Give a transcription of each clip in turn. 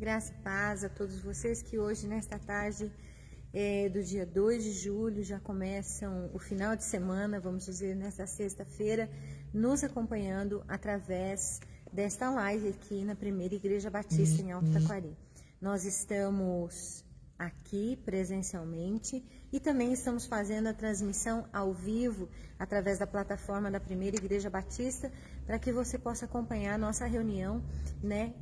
Graça e paz a todos vocês que hoje, nesta tarde do dia 2 de julho, já começam o final de semana, vamos dizer, nesta sexta-feira, nos acompanhando através desta live aqui na Primeira Igreja Batista em Alto Taquari. Nós estamos aqui presencialmente e também estamos fazendo a transmissão ao vivo através da plataforma da Primeira Igreja Batista, para que você possa acompanhar a nossa reunião, né,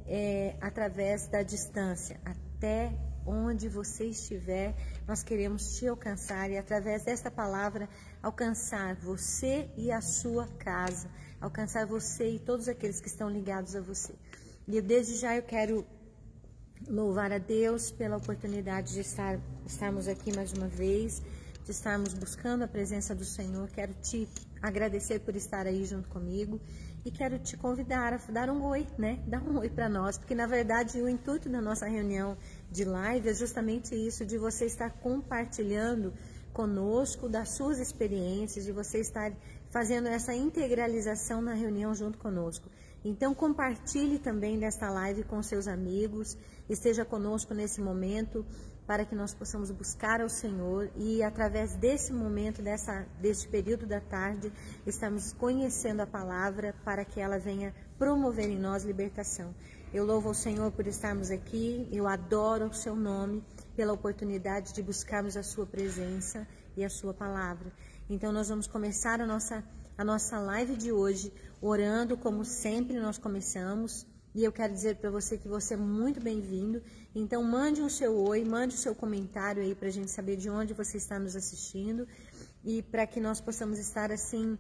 através da distância. Até onde você estiver, nós queremos te alcançar e através desta palavra alcançar você e a sua casa, alcançar você e todos aqueles que estão ligados a você. E desde já eu quero louvar a Deus pela oportunidade de estarmos aqui mais uma vez, de estarmos buscando a presença do Senhor. Quero te agradecer por estar aí junto comigo e quero te convidar a dar um oi, né? Dar um oi para nós, porque na verdade o intuito da nossa reunião de live é justamente isso, de você estar compartilhando conosco das suas experiências, de você estar fazendo essa integralização na reunião junto conosco. Então compartilhe também desta live com seus amigos, esteja conosco nesse momento para que nós possamos buscar ao Senhor e através desse momento, deste período da tarde, estamos conhecendo a palavra para que ela venha promover em nós libertação. Eu louvo ao Senhor por estarmos aqui, eu adoro o seu nome pela oportunidade de buscarmos a sua presença e a sua palavra. Então nós vamos começar a nossa live de hoje orando como sempre nós começamos. E eu quero dizer para você que você é muito bem-vindo. Então mande o seu oi, mande o seu comentário aí para a gente saber de onde você está nos assistindo e para que nós possamos estar assim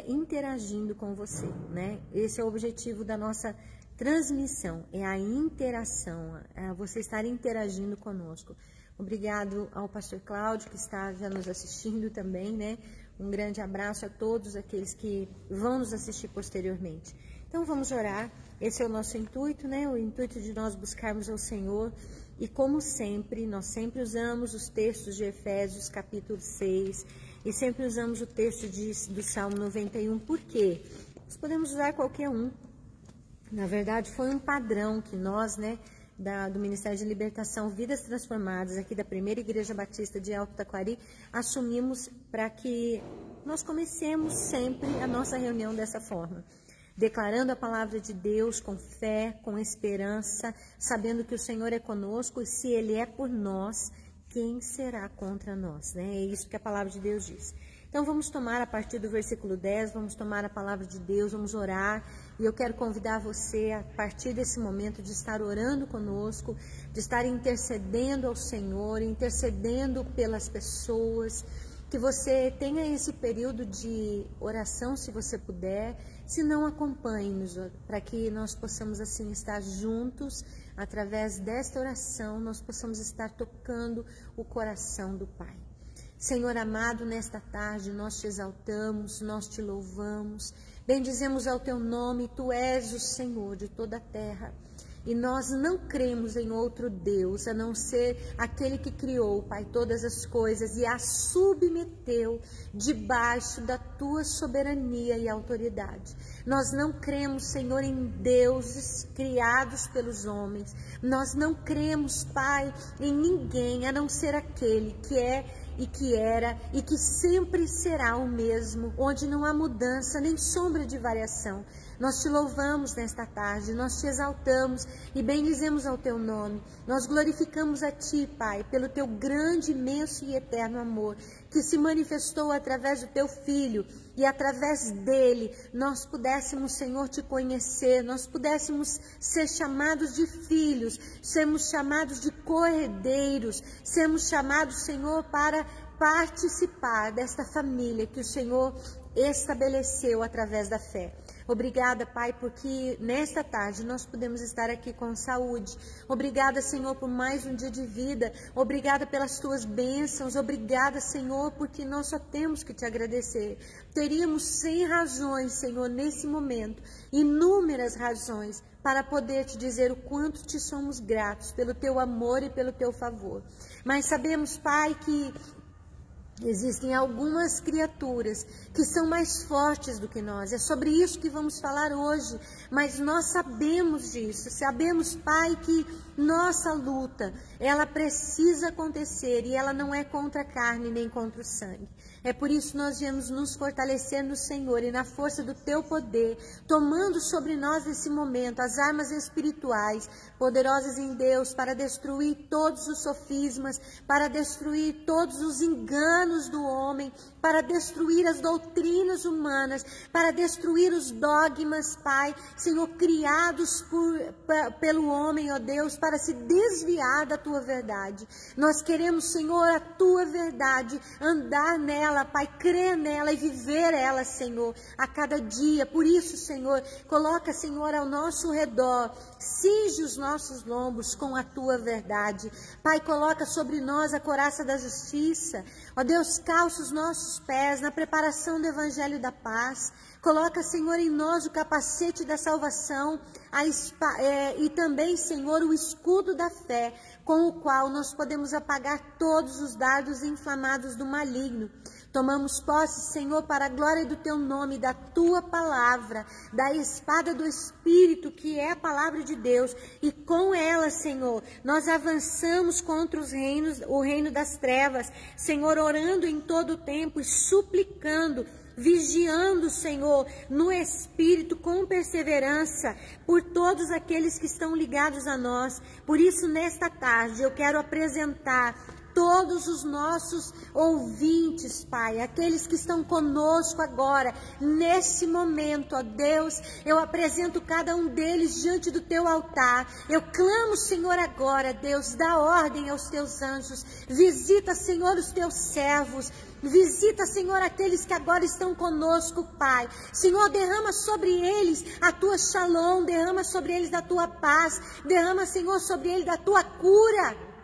interagindo com você, né? Esse é o objetivo da nossa transmissão, é a interação, é você estar interagindo conosco. Obrigado ao pastor Cláudio que está já nos assistindo também, né? Um grande abraço a todos aqueles que vão nos assistir posteriormente. Então vamos orar, esse é o nosso intuito, né? O intuito de nós buscarmos ao Senhor e como sempre, nós sempre usamos os textos de Efésios capítulo 6 e sempre usamos o texto do Salmo 91, por quê? Nós podemos usar qualquer um, na verdade foi um padrão que nós, né, do Ministério de Libertação, Vidas Transformadas, aqui da Primeira Igreja Batista de Alto Taquari, assumimos para que nós comecemos sempre a nossa reunião dessa forma, declarando a palavra de Deus com fé, com esperança, sabendo que o Senhor é conosco e se Ele é por nós, quem será contra nós, né? É isso que a palavra de Deus diz. Então vamos tomar a partir do versículo 10, vamos tomar a palavra de Deus, vamos orar. E eu quero convidar você a partir desse momento de estar orando conosco, de estar intercedendo ao Senhor, intercedendo pelas pessoas, que você tenha esse período de oração se você puder, se não acompanhe-nos, para que nós possamos assim estar juntos, através desta oração, nós possamos estar tocando o coração do Pai. Senhor amado, nesta tarde nós te exaltamos, nós te louvamos, bendizemos ao teu nome, tu és o Senhor de toda a terra. E nós não cremos em outro Deus, a não ser aquele que criou, Pai, todas as coisas e as submeteu debaixo da tua soberania e autoridade. Nós não cremos, Senhor, em deuses criados pelos homens. Nós não cremos, Pai, em ninguém, a não ser aquele que é e que era e que sempre será o mesmo, onde não há mudança nem sombra de variação. Nós te louvamos nesta tarde, nós te exaltamos e bendizemos ao teu nome. Nós glorificamos a ti, Pai, pelo teu grande, imenso e eterno amor, que se manifestou através do teu Filho e através dele nós pudéssemos, Senhor, te conhecer, nós pudéssemos ser chamados de filhos, sermos chamados de co-herdeiros, sermos chamados, Senhor, para participar desta família que o Senhor estabeleceu através da fé. Obrigada, Pai, porque nesta tarde nós podemos estar aqui com saúde. Obrigada, Senhor, por mais um dia de vida. Obrigada pelas tuas bênçãos. Obrigada, Senhor, porque nós só temos que te agradecer. Teríamos 100 razões, Senhor, nesse momento, inúmeras razões, para poder te dizer o quanto te somos gratos pelo teu amor e pelo teu favor. Mas sabemos, Pai, que Existem algumas criaturas que são mais fortes do que nós. É sobre isso que vamos falar hoje. Mas nós sabemos disso. Sabemos, Pai, que nossa luta, ela precisa acontecer. E ela não é contra a carne nem contra o sangue. É por isso que nós viemos nos fortalecer no Senhor e na força do Teu poder, tomando sobre nós nesse momento as armas espirituais, poderosas em Deus, para destruir todos os sofismas, para destruir todos os enganos do homem, para destruir as doutrinas humanas, para destruir os dogmas, Pai, Senhor, criados pelo homem, ó Deus, para se desviar da Tua verdade. Nós queremos, Senhor, a Tua verdade, andar nela, Pai, crer nela e viver ela, Senhor, a cada dia. Por isso, Senhor, coloca, Senhor, ao nosso redor, cinge os nossos lombos com a Tua verdade. Pai, coloca sobre nós a couraça da justiça. Ó Deus, calça os nossos pés na preparação do Evangelho da paz. Coloca, Senhor, em nós o capacete da salvação e também, Senhor, o escudo da fé, com o qual nós podemos apagar todos os dardos inflamados do maligno. Tomamos posse, Senhor, para a glória do Teu nome, da Tua palavra, da espada do Espírito, que é a palavra de Deus. E com ela, Senhor, nós avançamos contra os reinos, o reino das trevas, Senhor, orando em todo o tempo e suplicando, vigiando, Senhor, no Espírito, com perseverança, por todos aqueles que estão ligados a nós. Por isso, nesta tarde, eu quero apresentar todos os nossos ouvintes, Pai, aqueles que estão conosco agora, nesse momento, ó Deus, eu apresento cada um deles diante do Teu altar. Eu clamo, Senhor, agora, Deus, dá ordem aos Teus anjos, visita, Senhor, os Teus servos, visita, Senhor, aqueles que agora estão conosco, Pai. Senhor, derrama sobre eles a Tua shalom, derrama sobre eles da Tua paz, derrama, Senhor, sobre eles da Tua cura,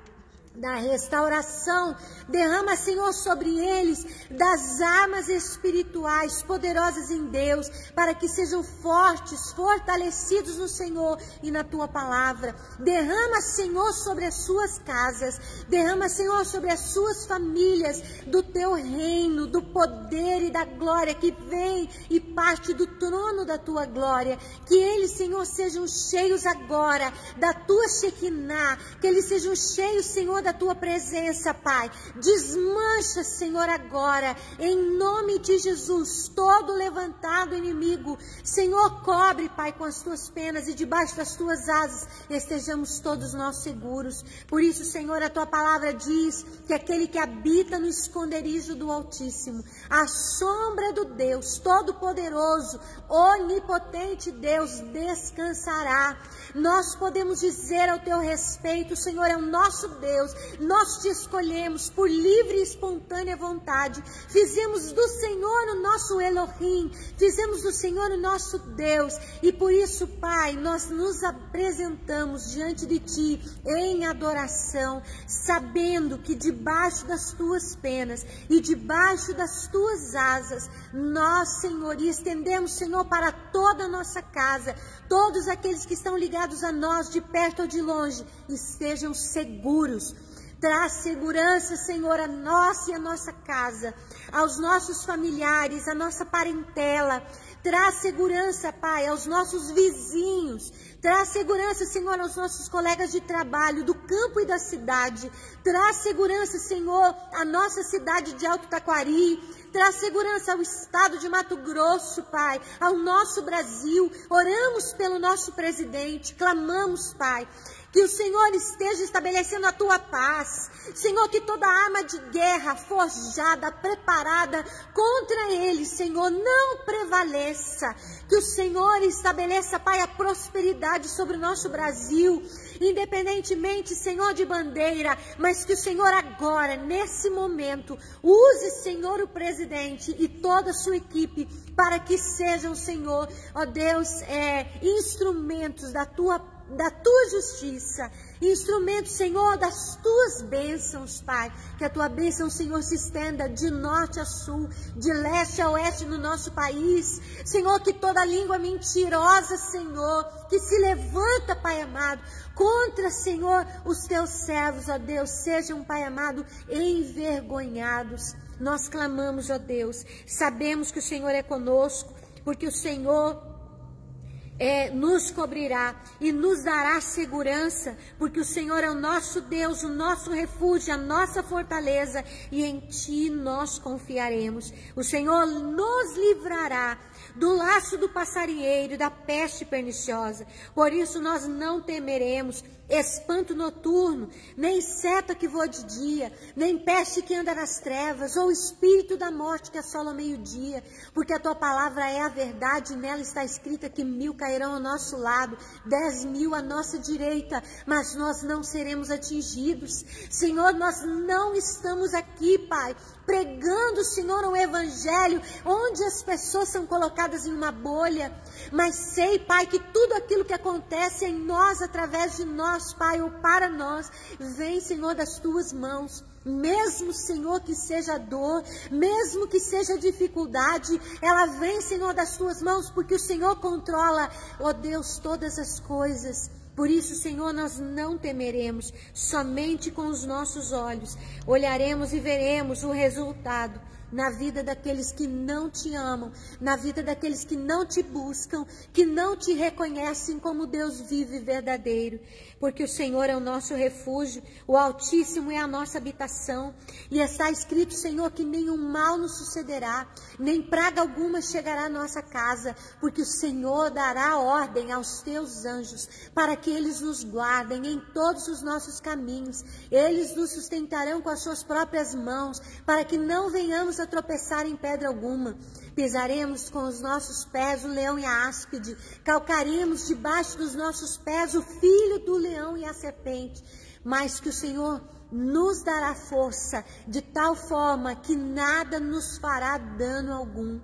da restauração. Derrama, Senhor, sobre eles das armas espirituais poderosas em Deus, para que sejam fortes, fortalecidos no Senhor e na Tua palavra. Derrama, Senhor, sobre as suas casas, derrama, Senhor, sobre as suas famílias, do Teu reino, do poder e da glória que vem e parte do trono da Tua glória. Que eles, Senhor, sejam cheios agora da Tua Shekinah, que eles sejam cheios, Senhor, da Tua presença, Pai. Desmancha, Senhor, agora, em nome de Jesus, todo levantado inimigo. Senhor, cobre, Pai, com as Tuas penas e debaixo das Tuas asas estejamos todos nós seguros. Por isso, Senhor, a Tua palavra diz que aquele que habita no esconderijo do Altíssimo, a sombra do Deus Todo-Poderoso, onipotente Deus, descansará. Nós podemos dizer ao Teu respeito: o Senhor é o nosso Deus, nós Te escolhemos por livre e espontânea vontade, fizemos do Senhor o nosso Elohim, fizemos do Senhor o nosso Deus, e por isso, Pai, nós nos apresentamos diante de Ti em adoração, sabendo que debaixo das Tuas penas e debaixo das Tuas asas, nós, Senhor, e estendemos, Senhor, para toda a nossa casa, todos aqueles que estão ligados a nós, de perto ou de longe, estejam seguros. Traz segurança, Senhor, a nós e a nossa casa, aos nossos familiares, a nossa parentela. Traz segurança, Pai, aos nossos vizinhos. Traz segurança, Senhor, aos nossos colegas de trabalho, do campo e da cidade. Traz segurança, Senhor, à nossa cidade de Alto Taquari. Traz segurança ao estado de Mato Grosso, Pai, ao nosso Brasil. Oramos pelo nosso presidente, clamamos, Pai, que o Senhor esteja estabelecendo a Tua paz. Senhor, que toda arma de guerra forjada, preparada contra ele, Senhor, não prevaleça. Que o Senhor estabeleça, Pai, a prosperidade sobre o nosso Brasil, independentemente, Senhor, de bandeira, mas que o Senhor agora, nesse momento, use, Senhor, o presidente e toda a sua equipe, para que sejam, Senhor, ó Deus, instrumentos da Tua justiça, instrumento, Senhor, das Tuas bênçãos, Pai. Que a Tua bênção, Senhor, se estenda de norte a sul, de leste a oeste no nosso país. Senhor, que toda língua mentirosa, Senhor, que se levanta, Pai amado, contra, Senhor, os Teus servos, ó Deus, sejam, Pai amado, envergonhados. nós clamamos, ó Deus. Sabemos que o Senhor é conosco, porque o Senhor nos cobrirá e nos dará segurança, porque o Senhor é o nosso Deus, o nosso refúgio, a nossa fortaleza, e em Ti nós confiaremos. O Senhor nos livrará do laço do passarinheiro e da peste perniciosa. Por isso nós não temeremos espanto noturno, nem seta que voa de dia, nem peste que anda nas trevas, ou espírito da morte que assola ao meio-dia, porque a Tua palavra é a verdade, e nela está escrita que 1000 cairão ao nosso lado, 10.000 à nossa direita, mas nós não seremos atingidos. Senhor, nós não estamos aqui, Pai, pregando, Senhor, um evangelho onde as pessoas são colocadas em uma bolha, mas sei, Pai, que tudo aquilo que acontece em nós, através de nós, Pai, ou para nós, vem, Senhor, das Tuas mãos. Mesmo, Senhor, que seja dor, mesmo que seja dificuldade, ela vem, Senhor, das Tuas mãos, porque o Senhor controla, ó Deus, todas as coisas. Por isso, Senhor, nós não temeremos, somente com os nossos olhos olharemos e veremos o resultado na vida daqueles que não Te amam, na vida daqueles que não Te buscam, que não Te reconhecem como Deus vivo e verdadeiro. Porque o Senhor é o nosso refúgio, o Altíssimo é a nossa habitação. E está escrito, Senhor, que nenhum mal nos sucederá, nem praga alguma chegará à nossa casa, porque o Senhor dará ordem aos Teus anjos, para que eles nos guardem em todos os nossos caminhos. Eles nos sustentarão com as Suas próprias mãos, para que não venhamos a tropeçar em pedra alguma. Pisaremos com os nossos pés o leão e a áspide, calcaremos debaixo dos nossos pés o filho do leão e a serpente. Mas que o Senhor nos dará força, de tal forma que nada nos fará dano algum.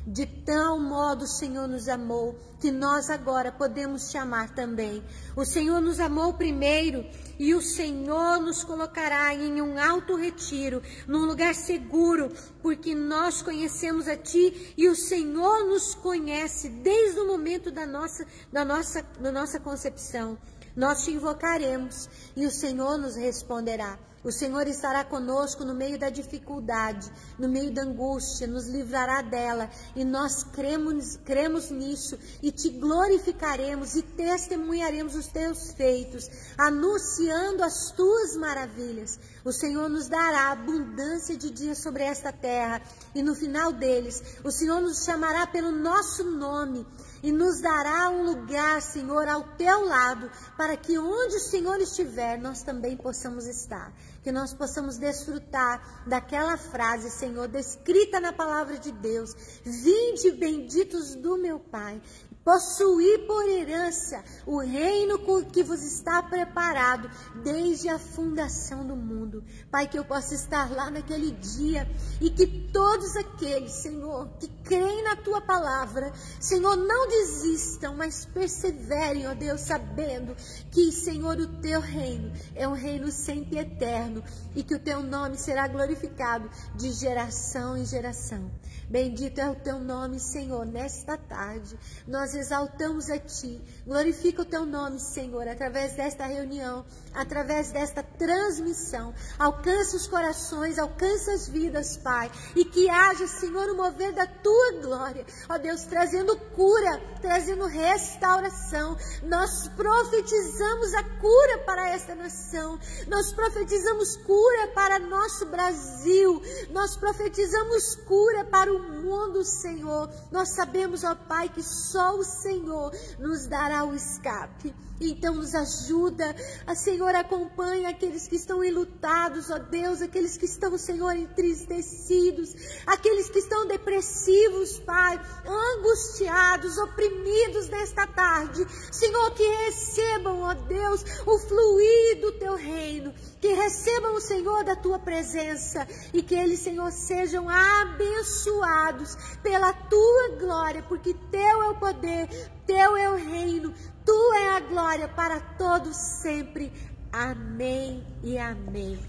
De tal modo o Senhor nos amou, que nós agora podemos chamar também. O Senhor nos amou primeiro, e o Senhor nos colocará em um alto retiro, num lugar seguro, porque nós conhecemos a Ti, e o Senhor nos conhece desde o momento da nossa concepção. Nós Te invocaremos, e o Senhor nos responderá. O Senhor estará conosco no meio da dificuldade, no meio da angústia, nos livrará dela, e nós cremos nisso, e Te glorificaremos e testemunharemos os Teus feitos, anunciando as Tuas maravilhas. O Senhor nos dará abundância de dias sobre esta terra, e no final deles, o Senhor nos chamará pelo nosso nome, e nos dará um lugar, Senhor, ao Teu lado, para que onde o Senhor estiver, nós também possamos estar. Que nós possamos desfrutar daquela frase, Senhor, descrita na palavra de Deus: vinde benditos do meu Pai, possuir por herança o reino que vos está preparado desde a fundação do mundo. Pai, que eu possa estar lá naquele dia, e que todos aqueles, Senhor, que creem na Tua palavra, Senhor, não desistam, mas perseverem, ó Deus, sabendo que, Senhor, o Teu reino é um reino sempre eterno, e que o Teu nome será glorificado de geração em geração. Bendito é o Teu nome, Senhor, nesta tarde. Nós exaltamos a Ti. Glorifica o Teu nome, Senhor, através desta reunião, através desta transmissão. Alcança os corações, alcança as vidas, Pai. E que haja, Senhor, o mover da Tua glória. Ó Deus, trazendo cura, trazendo restauração. Nós profetizamos a cura para esta nação. Nós profetizamos cura para nosso Brasil. Nós profetizamos cura para o mundo, Senhor. Nós sabemos, ó Pai, que só o Senhor nos dará o escape. Então nos ajuda, Senhor, acompanha aqueles que estão enlutados, ó Deus, aqueles que estão, Senhor, entristecidos, aqueles que estão depressivos, Pai, angustiados, oprimidos nesta tarde. Senhor, que recebam, ó Deus, o fluir do Teu reino, que recebam, Senhor, da Tua presença, e que eles, Senhor, sejam abençoados pela Tua glória, porque Teu é o poder, Teu é o reino, Tu é a glória para todos sempre. Amém e amém.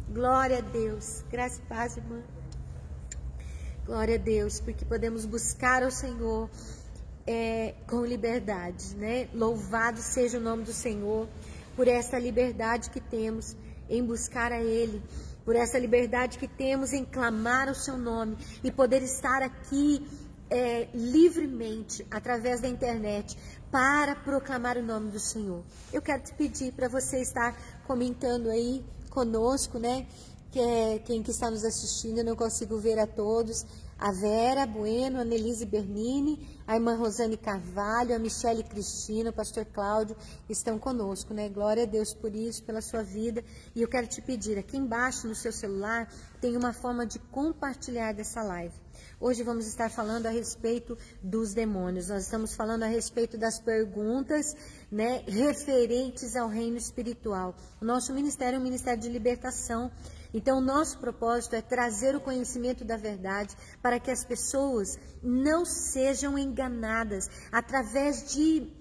Glória a Deus. Graça e paz, irmã. Glória a Deus, porque podemos buscar ao Senhor com liberdade, né? Louvado seja o nome do Senhor por essa liberdade que temos em buscar a Ele. por essa liberdade que temos em clamar o seu nome e poder estar aqui livremente, através da internet, para proclamar o nome do Senhor. Eu quero te pedir para você estar comentando aí conosco, né? Quem que está nos assistindo, eu não consigo ver a todos. A Vera Bueno, a Nelise Bernini, a irmã Rosane Carvalho, a Michele Cristina, o pastor Cláudio estão conosco, né? Glória a Deus por isso, pela sua vida. E eu quero te pedir, aqui embaixo no seu celular, tem uma forma de compartilhar dessa live. Hoje vamos estar falando a respeito dos demônios. Nós estamos falando a respeito das perguntas, né, referentes ao reino espiritual. O nosso ministério é um ministério de libertação. Então, o nosso propósito é trazer o conhecimento da verdade para que as pessoas não sejam enganadas através de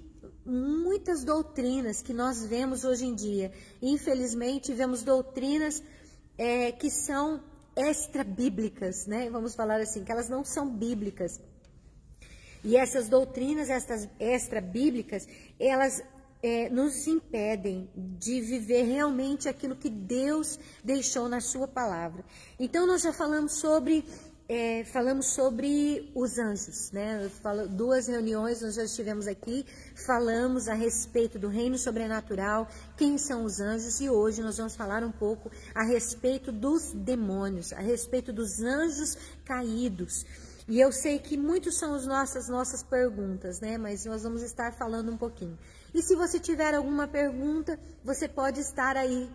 muitas doutrinas que nós vemos hoje em dia. Infelizmente, vemos doutrinas que são extra-bíblicas, né? Vamos falar assim, que elas não são bíblicas. E essas doutrinas, essas extra-bíblicas, elas nos impedem de viver realmente aquilo que Deus deixou na sua palavra. Então, nós já falamos sobre os anjos, né? Duas reuniões nós já estivemos aqui, falamos a respeito do reino sobrenatural, quem são os anjos, e hoje nós vamos falar um pouco a respeito dos demônios, a respeito dos anjos caídos. E eu sei que muitos são as nossas perguntas, né? Mas nós vamos estar falando um pouquinho. E se você tiver alguma pergunta, você pode estar aí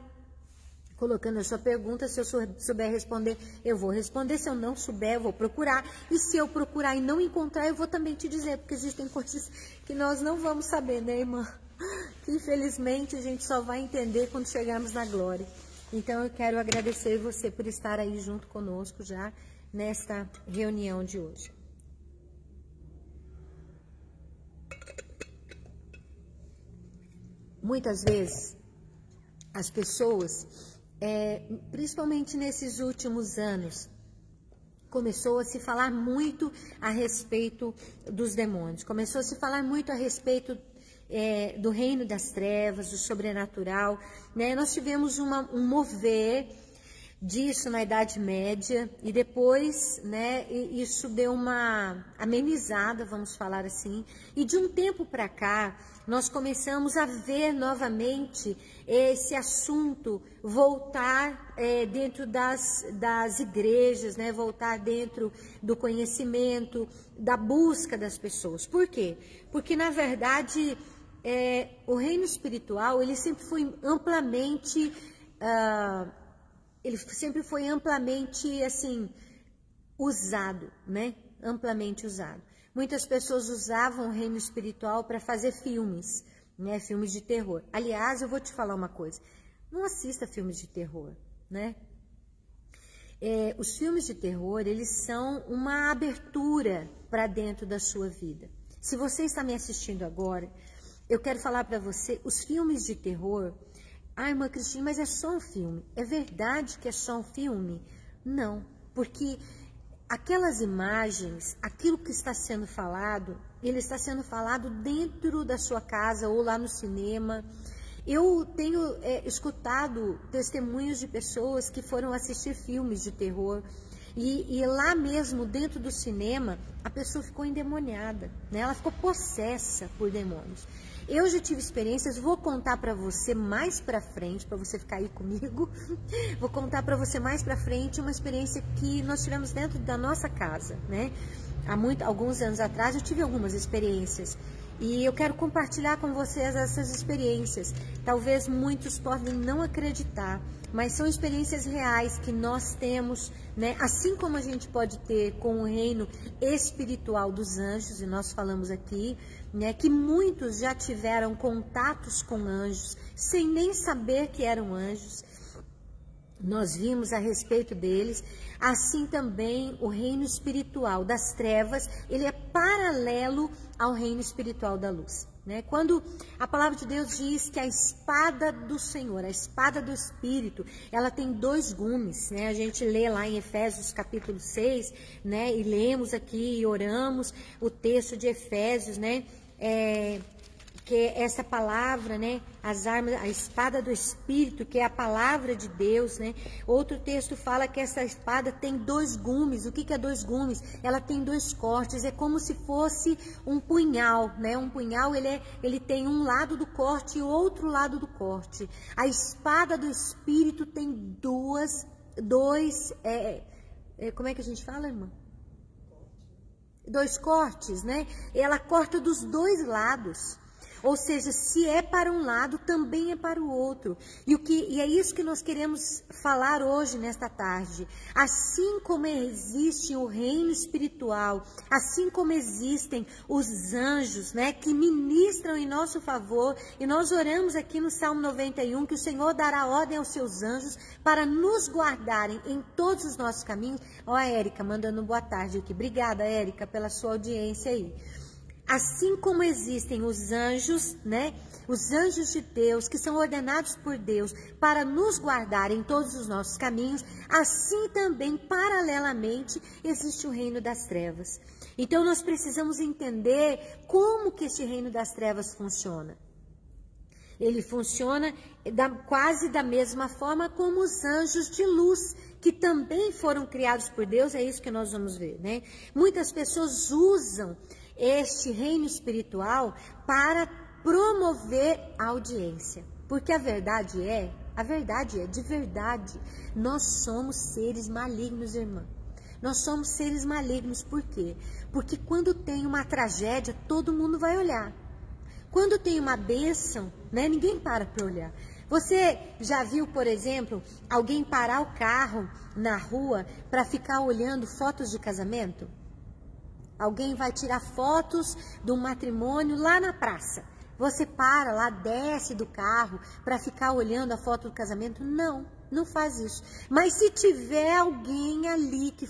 colocando a sua pergunta. Se eu souber responder, eu vou responder. Se eu não souber, eu vou procurar. E se eu procurar e não encontrar, eu vou também te dizer, porque existem coisas que nós não vamos saber, né, irmã? Que infelizmente a gente só vai entender quando chegarmos na glória. Então eu quero agradecer você por estar aí junto conosco já nesta reunião de hoje. Muitas vezes as pessoas, principalmente nesses últimos anos, começou a se falar muito a respeito dos demônios, começou a se falar muito a respeito do reino das trevas, do sobrenatural, né? Nós tivemos um mover disso na Idade Média e depois, né, isso deu uma amenizada, vamos falar assim, e de um tempo para cá nós começamos a ver novamente esse assunto voltar dentro das igrejas, né, voltar dentro do conhecimento, da busca das pessoas. Por quê? Porque na verdade o reino espiritual ele sempre foi amplamente assim usado, né? Amplamente usado. Muitas pessoas usavam o reino espiritual para fazer filmes, né? Filmes de terror. Aliás, eu vou te falar uma coisa: não assista filmes de terror, né? Os filmes de terror, eles são uma abertura para dentro da sua vida. Se você está me assistindo agora, eu quero falar para você, os filmes de terror. Ah, irmã Cristina, mas é só um filme. É verdade que é só um filme? Não, porque aquelas imagens, aquilo que está sendo falado, ele está sendo falado dentro da sua casa ou lá no cinema. Eu tenho escutado testemunhos de pessoas que foram assistir filmes de terror e lá mesmo, dentro do cinema, a pessoa ficou endemoniada, né? Ela ficou possessa por demônios. Eu já tive experiências, vou contar para você mais para frente, para você ficar aí comigo. Vou contar para você mais para frente uma experiência que nós tivemos dentro da nossa casa, né? Alguns anos atrás eu tive algumas experiências e eu quero compartilhar com vocês essas experiências. Talvez muitos podem não acreditar, mas são experiências reais que nós temos, né? Assim como a gente pode ter com o reino espiritual dos anjos, e nós falamos aqui, né, que muitos já tiveram contatos com anjos, sem nem saber que eram anjos. Nós vimos a respeito deles. Assim também o reino espiritual das trevas, ele é paralelo ao reino espiritual da luz, né? Quando a palavra de Deus diz que a espada do Senhor, a espada do Espírito, ela tem dois gumes, né? A gente lê lá em Efésios capítulo 6, né? E lemos aqui e oramos o texto de Efésios, né? que é essa palavra, né? As armas, a espada do Espírito, que é a palavra de Deus, né? Outro texto fala que essa espada tem 2 gumes. O que é 2 gumes? Ela tem 2 cortes, é como se fosse um punhal, né? Um punhal, ele tem um lado do corte e outro lado do corte. A espada do Espírito tem como é que a gente fala, irmã? 2 cortes, né? Ela corta dos 2 lados. Ou seja, se é para um lado, também é para o outro. E é isso que nós queremos falar hoje, nesta tarde. Assim como existe o reino espiritual, assim como existem os anjos, né, que ministram em nosso favor, e nós oramos aqui no Salmo 91, que o Senhor dará ordem aos seus anjos para nos guardarem em todos os nossos caminhos. Ó, a Érica mandando boa tarde aqui. Obrigada, Érica, pela sua audiência aí. Assim como existem os anjos, né? Os anjos de Deus, que são ordenados por Deus para nos guardar em todos os nossos caminhos, assim também, paralelamente, existe o reino das trevas. Então, nós precisamos entender como que este reino das trevas funciona. Ele funciona quase da mesma forma como os anjos de luz, que também foram criados por Deus, é isso que nós vamos ver, né? Muitas pessoas usam este reino espiritual para promover a audiência. Porque a verdade é, de verdade, nós somos seres malignos, irmã. Nós somos seres malignos, por quê? Porque quando tem uma tragédia, todo mundo vai olhar. Quando tem uma bênção, né, ninguém para olhar. Você já viu, por exemplo, alguém parar o carro na rua para ficar olhando fotos de casamento? Alguém vai tirar fotos do matrimônio lá na praça. Você para lá, desce do carro para ficar olhando a foto do casamento? Não, não faz isso. Mas se tiver alguém ali que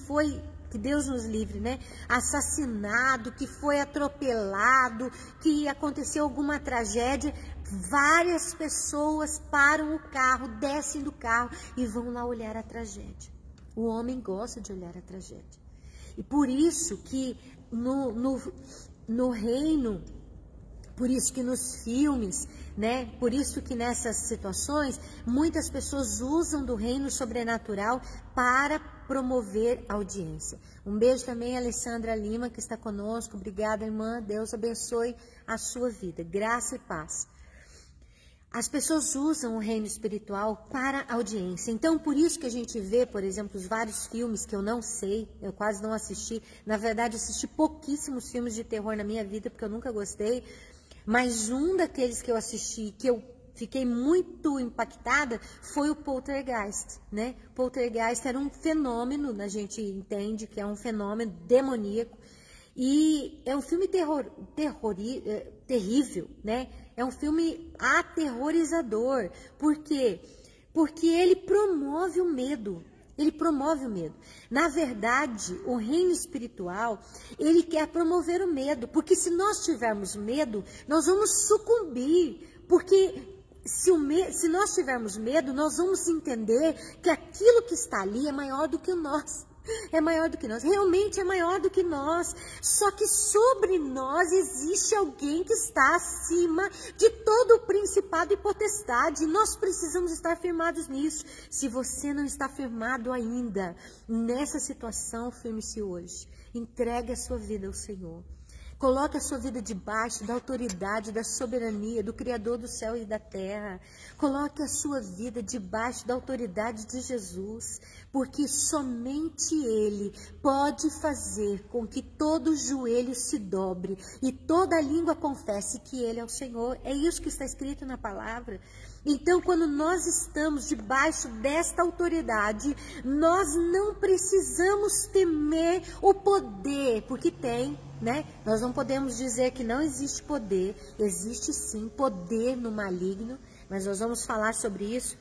Deus nos livre, né? Assassinado, que foi atropelado, que aconteceu alguma tragédia, várias pessoas param o carro, descem do carro e vão lá olhar a tragédia. O homem gosta de olhar a tragédia. E por isso que no reino, por isso que nos filmes, né? Por isso que nessas situações, muitas pessoas usam do reino sobrenatural para promover audiência. Um beijo também a Alessandra Lima, que está conosco. Obrigada, irmã. Deus abençoe a sua vida. Graça e paz. As pessoas usam o reino espiritual para audiência. Então, por isso que a gente vê, por exemplo, os vários filmes que eu não sei, eu quase não assisti. Na verdade, assisti pouquíssimos filmes de terror na minha vida, porque eu nunca gostei. Mas um daqueles que eu assisti, que eu fiquei muito impactada, foi o Poltergeist, né? Poltergeist era um fenômeno, a gente entende que é um fenômeno demoníaco. E é um filme terrível, né? É um filme aterrorizador. Por quê? Porque ele promove o medo. Ele promove o medo. Na verdade, o reino espiritual, ele quer promover o medo. Porque se nós tivermos medo, nós vamos sucumbir. Porque se nós tivermos medo, nós vamos entender que aquilo que está ali é maior do que nós. É maior do que nós, realmente é maior do que nós. Só que sobre nós existe alguém que está acima de todo o principado e potestade. Nós precisamos estar firmados nisso. Se você não está firmado ainda nessa situação, firme-se hoje. Entregue a sua vida ao Senhor. Coloque a sua vida debaixo da autoridade, da soberania, do Criador do céu e da terra. Coloque a sua vida debaixo da autoridade de Jesus, porque somente Ele pode fazer com que todo joelho se dobre e toda língua confesse que Ele é o Senhor. É isso que está escrito na palavra. Então, quando nós estamos debaixo desta autoridade, nós não precisamos temer o poder, porque tem, né? Nós não podemos dizer que não existe poder, existe sim poder no maligno, mas nós vamos falar sobre isso.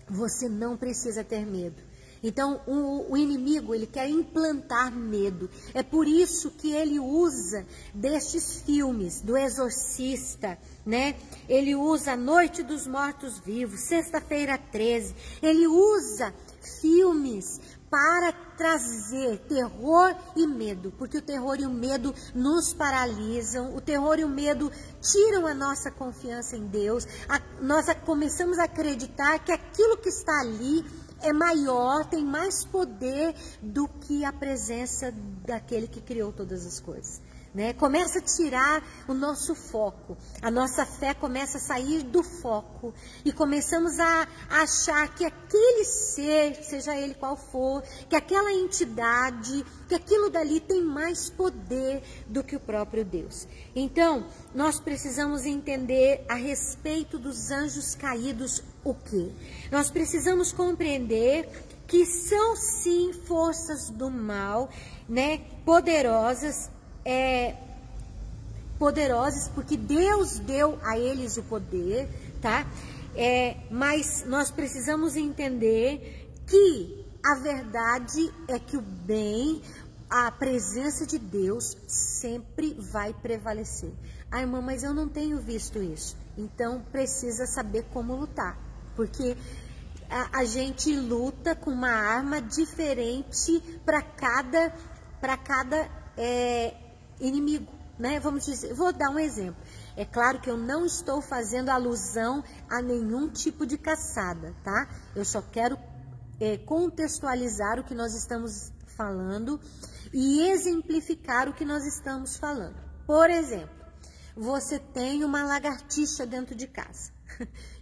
Você não precisa ter medo. Então, o inimigo, ele quer implantar medo. É por isso que ele usa destes filmes, do Exorcista, né? Ele usa A Noite dos Mortos Vivos, Sexta-feira 13. Ele usa filmes para trazer terror e medo, porque o terror e o medo nos paralisam, o terror e o medo tiram a nossa confiança em Deus, nós começamos a acreditar que aquilo que está ali é maior, tem mais poder do que a presença daquele que criou todas as coisas. Né? Começa a tirar o nosso foco, a nossa fé começa a sair do foco e começamos a achar que aquele ser, seja ele qual for, que aquela entidade, que aquilo dali tem mais poder do que o próprio Deus. Então, nós precisamos entender a respeito dos anjos caídos o quê? Nós precisamos compreender que são sim forças do mal, né, poderosas, porque Deus deu a eles o poder, tá? Mas nós precisamos entender que a verdade é que o bem, a presença de Deus sempre vai prevalecer. Ah, irmã, mas eu não tenho visto isso. Então precisa saber como lutar, porque a gente luta com uma arma diferente para cada inimigo, né? Vamos dizer, vou dar um exemplo. É claro que eu não estou fazendo alusão a nenhum tipo de caçada, tá? Eu só quero contextualizar o que nós estamos falando e exemplificar o que nós estamos falando. Por exemplo, você tem uma lagartixa dentro de casa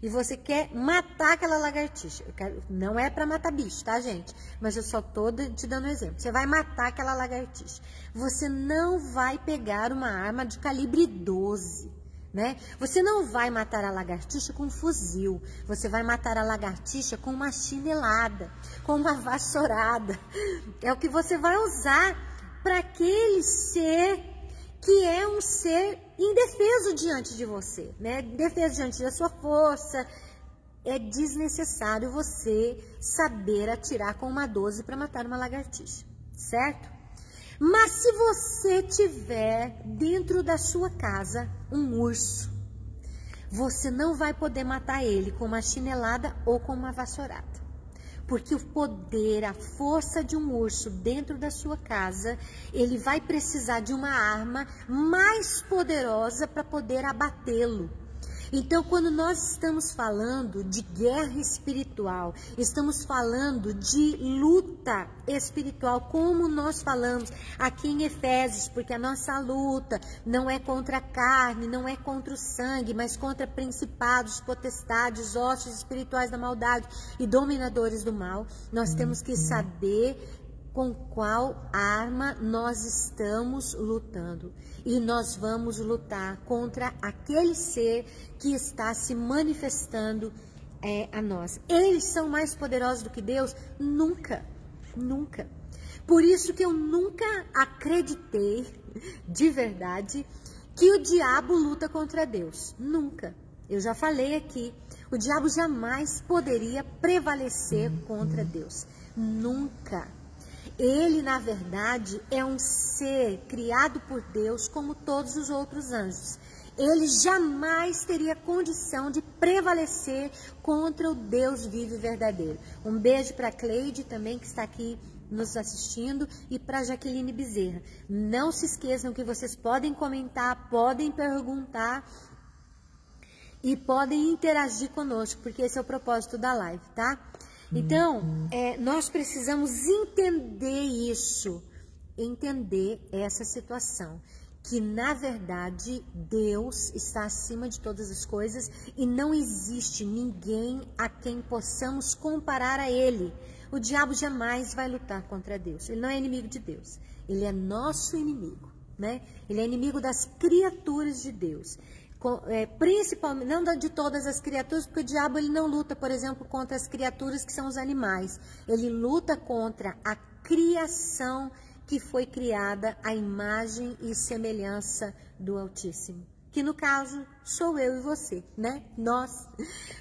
e você quer matar aquela lagartixa. Não é para matar bicho, tá, gente? Mas eu só tô te dando um exemplo. Você vai matar aquela lagartixa. Você não vai pegar uma arma de calibre 12, né? Você não vai matar a lagartixa com um fuzil. Você vai matar a lagartixa com uma chinelada, com uma vassourada. É o que você vai usar para aquele ser que é um ser indefeso diante de você, né? Indefeso diante da sua força. É desnecessário você saber atirar com uma 12 para matar uma lagartixa, certo? Mas se você tiver dentro da sua casa um urso, você não vai poder matar ele com uma chinelada ou com uma vassourada. Porque o poder, a força de um urso dentro da sua casa, ele vai precisar de uma arma mais poderosa para poder abatê-lo. Então, quando nós estamos falando de guerra espiritual, estamos falando de luta espiritual, como nós falamos aqui em Efésios, porque a nossa luta não é contra a carne, não é contra o sangue, mas contra principados, potestades, hostes espirituais da maldade e dominadores do mal. Nós temos que saber com qual arma nós estamos lutando. E nós vamos lutar contra aquele ser que está se manifestando a nós. Eles são mais poderosos do que Deus? Nunca, nunca. Por isso que eu nunca acreditei, de verdade, que o diabo luta contra Deus. Nunca. Eu já falei aqui, o diabo jamais poderia prevalecer contra Deus. Nunca. Ele, na verdade, é um ser criado por Deus como todos os outros anjos. Ele jamais teria condição de prevalecer contra o Deus vivo e verdadeiro. Um beijo para a Cleide também, que está aqui nos assistindo, e para a Jaqueline Bezerra. Não se esqueçam que vocês podem comentar, podem perguntar e podem interagir conosco, porque esse é o propósito da live, tá? Então, nós precisamos entender isso, entender essa situação, que na verdade Deus está acima de todas as coisas e não existe ninguém a quem possamos comparar a Ele. O diabo jamais vai lutar contra Deus, ele não é inimigo de Deus, ele é nosso inimigo, né? Ele é inimigo das criaturas de Deus. Principalmente, não de todas as criaturas, porque o diabo ele não luta, por exemplo, contra as criaturas que são os animais. Ele luta contra a criação que foi criada à imagem e semelhança do Altíssimo. Que no caso sou eu e você, né?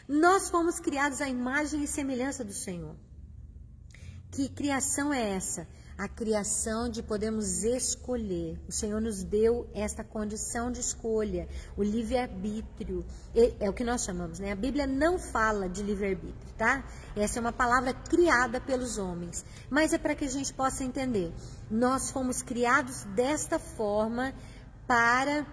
Nós fomos criados à imagem e semelhança do Senhor. Que criação é essa? a criação de podermos escolher. O Senhor nos deu esta condição de escolha, o livre-arbítrio. É o que nós chamamos, né? A Bíblia não fala de livre-arbítrio, tá? Essa é uma palavra criada pelos homens. Mas é para que a gente possa entender. Nós fomos criados desta forma para,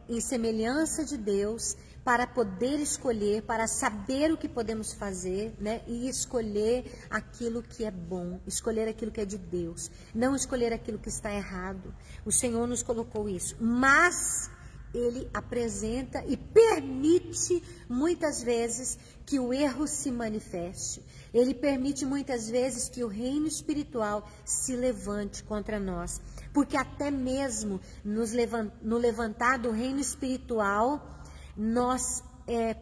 em semelhança de Deus, para poder escolher, para saber o que podemos fazer, né? E escolher aquilo que é bom, escolher aquilo que é de Deus, não escolher aquilo que está errado. O Senhor nos colocou isso, mas Ele apresenta e permite muitas vezes que o erro se manifeste. Ele permite muitas vezes que o reino espiritual se levante contra nós, porque até mesmo no levantar do reino espiritual, nós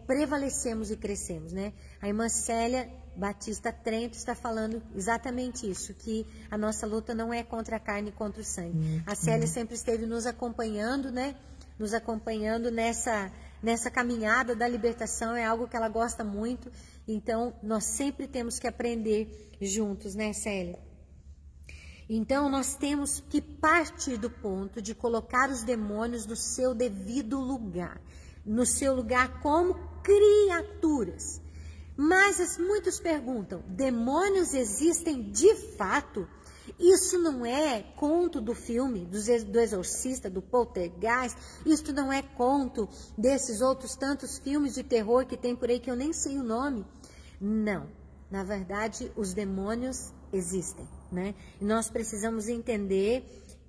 prevalecemos e crescemos, né? A irmã Célia Batista Trento está falando exatamente isso, que a nossa luta não é contra a carne e contra o sangue. A Célia sempre esteve nos acompanhando, né? Nos acompanhando nessa caminhada da libertação, é algo que ela gosta muito, então nós sempre temos que aprender juntos, né, Célia? Então, nós temos que partir do ponto de colocar os demônios no seu devido lugar, no seu lugar como criaturas. Mas muitos perguntam, demônios existem de fato? Isso não é conto do filme, do Exorcista, do Poltergeist, isso não é conto desses outros tantos filmes de terror que tem por aí que eu nem sei o nome. Não, na verdade os demônios existem, né? E nós precisamos entender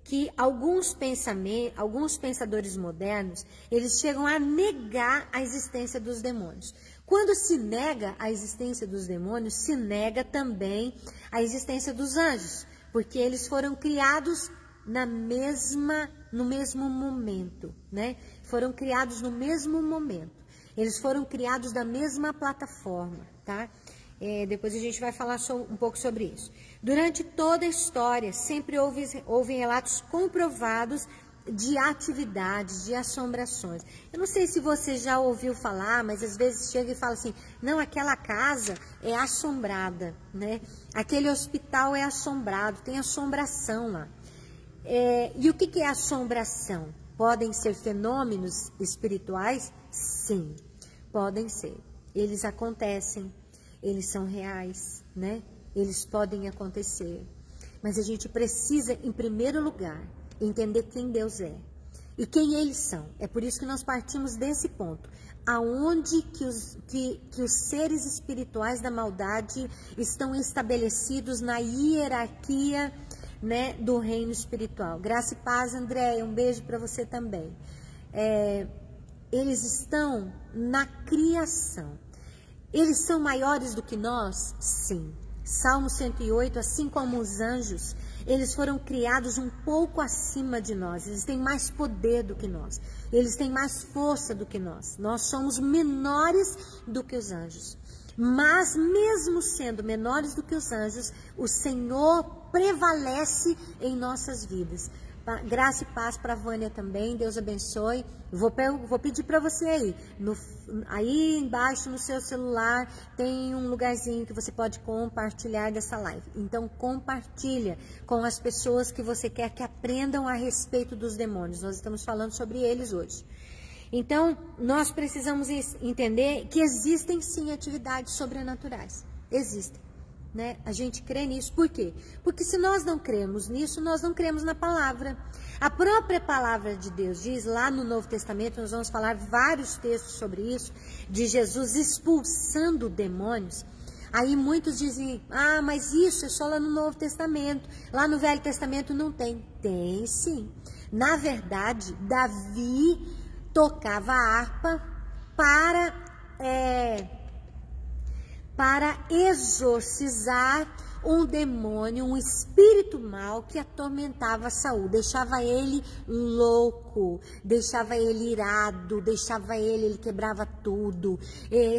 que alguns pensadores modernos, eles chegam a negar a existência dos demônios. Quando se nega a existência dos demônios, se nega também a existência dos anjos, porque eles foram criados no mesmo momento, né? Foram criados no mesmo momento. Eles foram criados da mesma plataforma, tá? Depois a gente vai falar um pouco sobre isso. Durante toda a história, sempre houve relatos comprovados de atividades, de assombrações. Eu não sei se você já ouviu falar, mas às vezes chega e fala assim, não, aquela casa é assombrada, né? Aquele hospital é assombrado, tem assombração lá. E o que é assombração? Podem ser fenômenos espirituais? Sim, podem ser. Eles acontecem. Eles são reais, né? Eles podem acontecer. Mas a gente precisa, em primeiro lugar, entender quem Deus é e quem eles são. É por isso que nós partimos desse ponto. Aonde que os seres espirituais da maldade estão estabelecidos na hierarquia, né, do reino espiritual. Graça e paz, Andréia. Um beijo para você também. Eles estão na criação. Eles são maiores do que nós? Sim. Salmo 108, assim como os anjos, eles foram criados um pouco acima de nós. Eles têm mais poder do que nós. Eles têm mais força do que nós. Nós somos menores do que os anjos. Mas mesmo sendo menores do que os anjos, o Senhor prevalece em nossas vidas. Graça e paz para a Vânia também, Deus abençoe. Vou pedir para você aí embaixo no seu celular tem um lugarzinho que você pode compartilhar dessa live. Então compartilha com as pessoas que você quer que aprendam a respeito dos demônios. Nós estamos falando sobre eles hoje. Então nós precisamos entender que existem sim atividades sobrenaturais. Existem. Né? A gente crê nisso. Por quê? Porque se nós não cremos nisso, nós não cremos na palavra. A própria palavra de Deus diz lá no Novo Testamento, nós vamos falar vários textos sobre isso, de Jesus expulsando demônios. Aí muitos dizem, mas isso é só lá no Novo Testamento, lá no Velho Testamento não tem. Tem sim. Na verdade, Davi tocava a harpa para exorcizar um demônio, um espírito mau que atormentava Saul, deixava ele louco, deixava ele irado, ele quebrava tudo,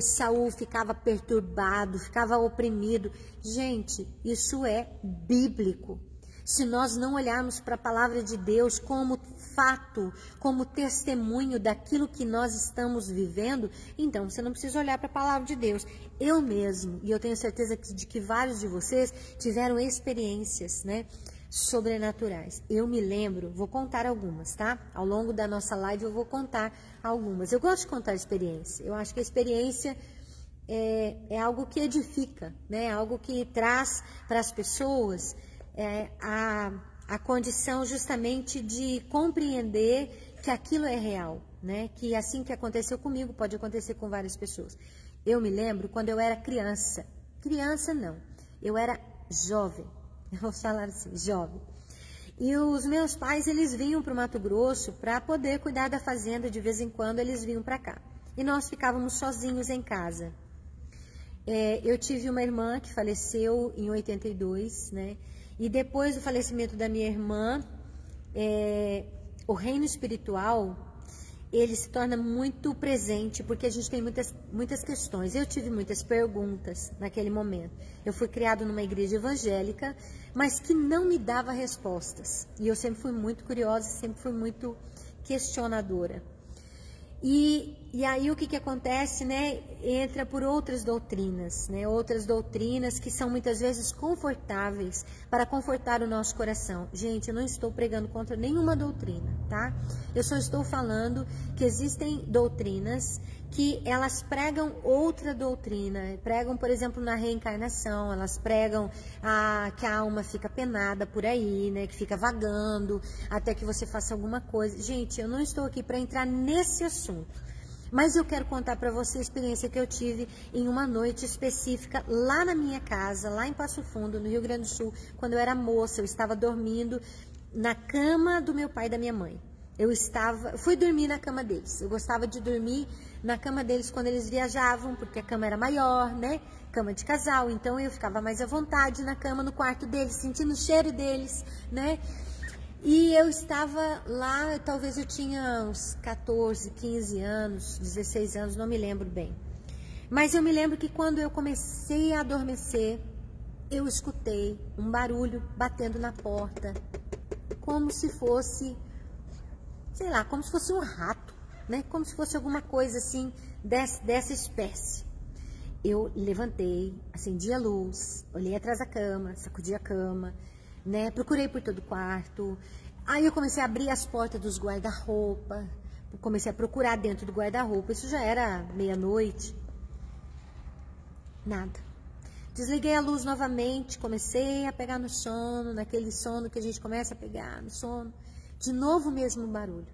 Saul ficava perturbado, ficava oprimido. Gente, isso é bíblico. Se nós não olharmos para a palavra de Deus como fato, como testemunho daquilo que nós estamos vivendo, então você não precisa olhar para a palavra de Deus. Eu mesmo, e eu tenho certeza de que vários de vocês tiveram experiências, né, sobrenaturais. Eu me lembro, vou contar algumas, tá? Ao longo da nossa live eu vou contar algumas. Eu gosto de contar experiência. Eu acho que a experiência é algo que edifica, né? Algo que traz para as pessoas a condição justamente de compreender que aquilo é real, né? Que assim que aconteceu comigo, pode acontecer com várias pessoas. Eu me lembro quando eu era criança. Criança não, eu era jovem. Vou falar assim, jovem. E os meus pais, eles vinham para o Mato Grosso para poder cuidar da fazenda. De vez em quando eles vinham para cá. E nós ficávamos sozinhos em casa. Eu tive uma irmã que faleceu em 82, né? E depois do falecimento da minha irmã, o reino espiritual, ele se torna muito presente, porque a gente tem muitas questões. Eu tive muitas perguntas naquele momento. Eu fui criado numa igreja evangélica, mas que não me dava respostas. E eu sempre fui muito curiosa, sempre fui muito questionadora. E aí o que acontece, né? Entra por outras doutrinas, né? Outras doutrinas que são muitas vezes confortáveis para confortar o nosso coração. Gente, eu não estou pregando contra nenhuma doutrina, tá? Eu só estou falando que existem doutrinas que elas pregam outra doutrina, pregam, por exemplo, na reencarnação, elas pregam que a alma fica penada por aí, né, que fica vagando até que você faça alguma coisa. Gente, eu não estou aqui para entrar nesse assunto, mas eu quero contar para você a experiência que eu tive em uma noite específica lá na minha casa, lá em Passo Fundo, no Rio Grande do Sul, quando eu era moça. Eu estava dormindo na cama do meu pai e da minha mãe. Fui dormir na cama deles. Eu gostava de dormir na cama deles quando eles viajavam, porque a cama era maior, né? Cama de casal, então eu ficava mais à vontade na cama, no quarto deles, sentindo o cheiro deles, né? E eu estava lá, talvez eu tinha uns 14, 15 anos, 16 anos, não me lembro bem. Mas eu me lembro que quando eu comecei a adormecer, eu escutei um barulho batendo na porta, como se fosse, sei lá, como se fosse um rato, né? Como se fosse alguma coisa assim dessa espécie. Eu levantei, acendi a luz, olhei atrás da cama, sacudi a cama, né? Procurei por todo o quarto. Aí eu comecei a abrir as portas dos guarda-roupa, comecei a procurar dentro do guarda-roupa. Isso já era meia-noite. Nada. Desliguei a luz novamente, comecei a pegar no sono, naquele sono que a gente começa a pegar no sono. De novo o mesmo barulho.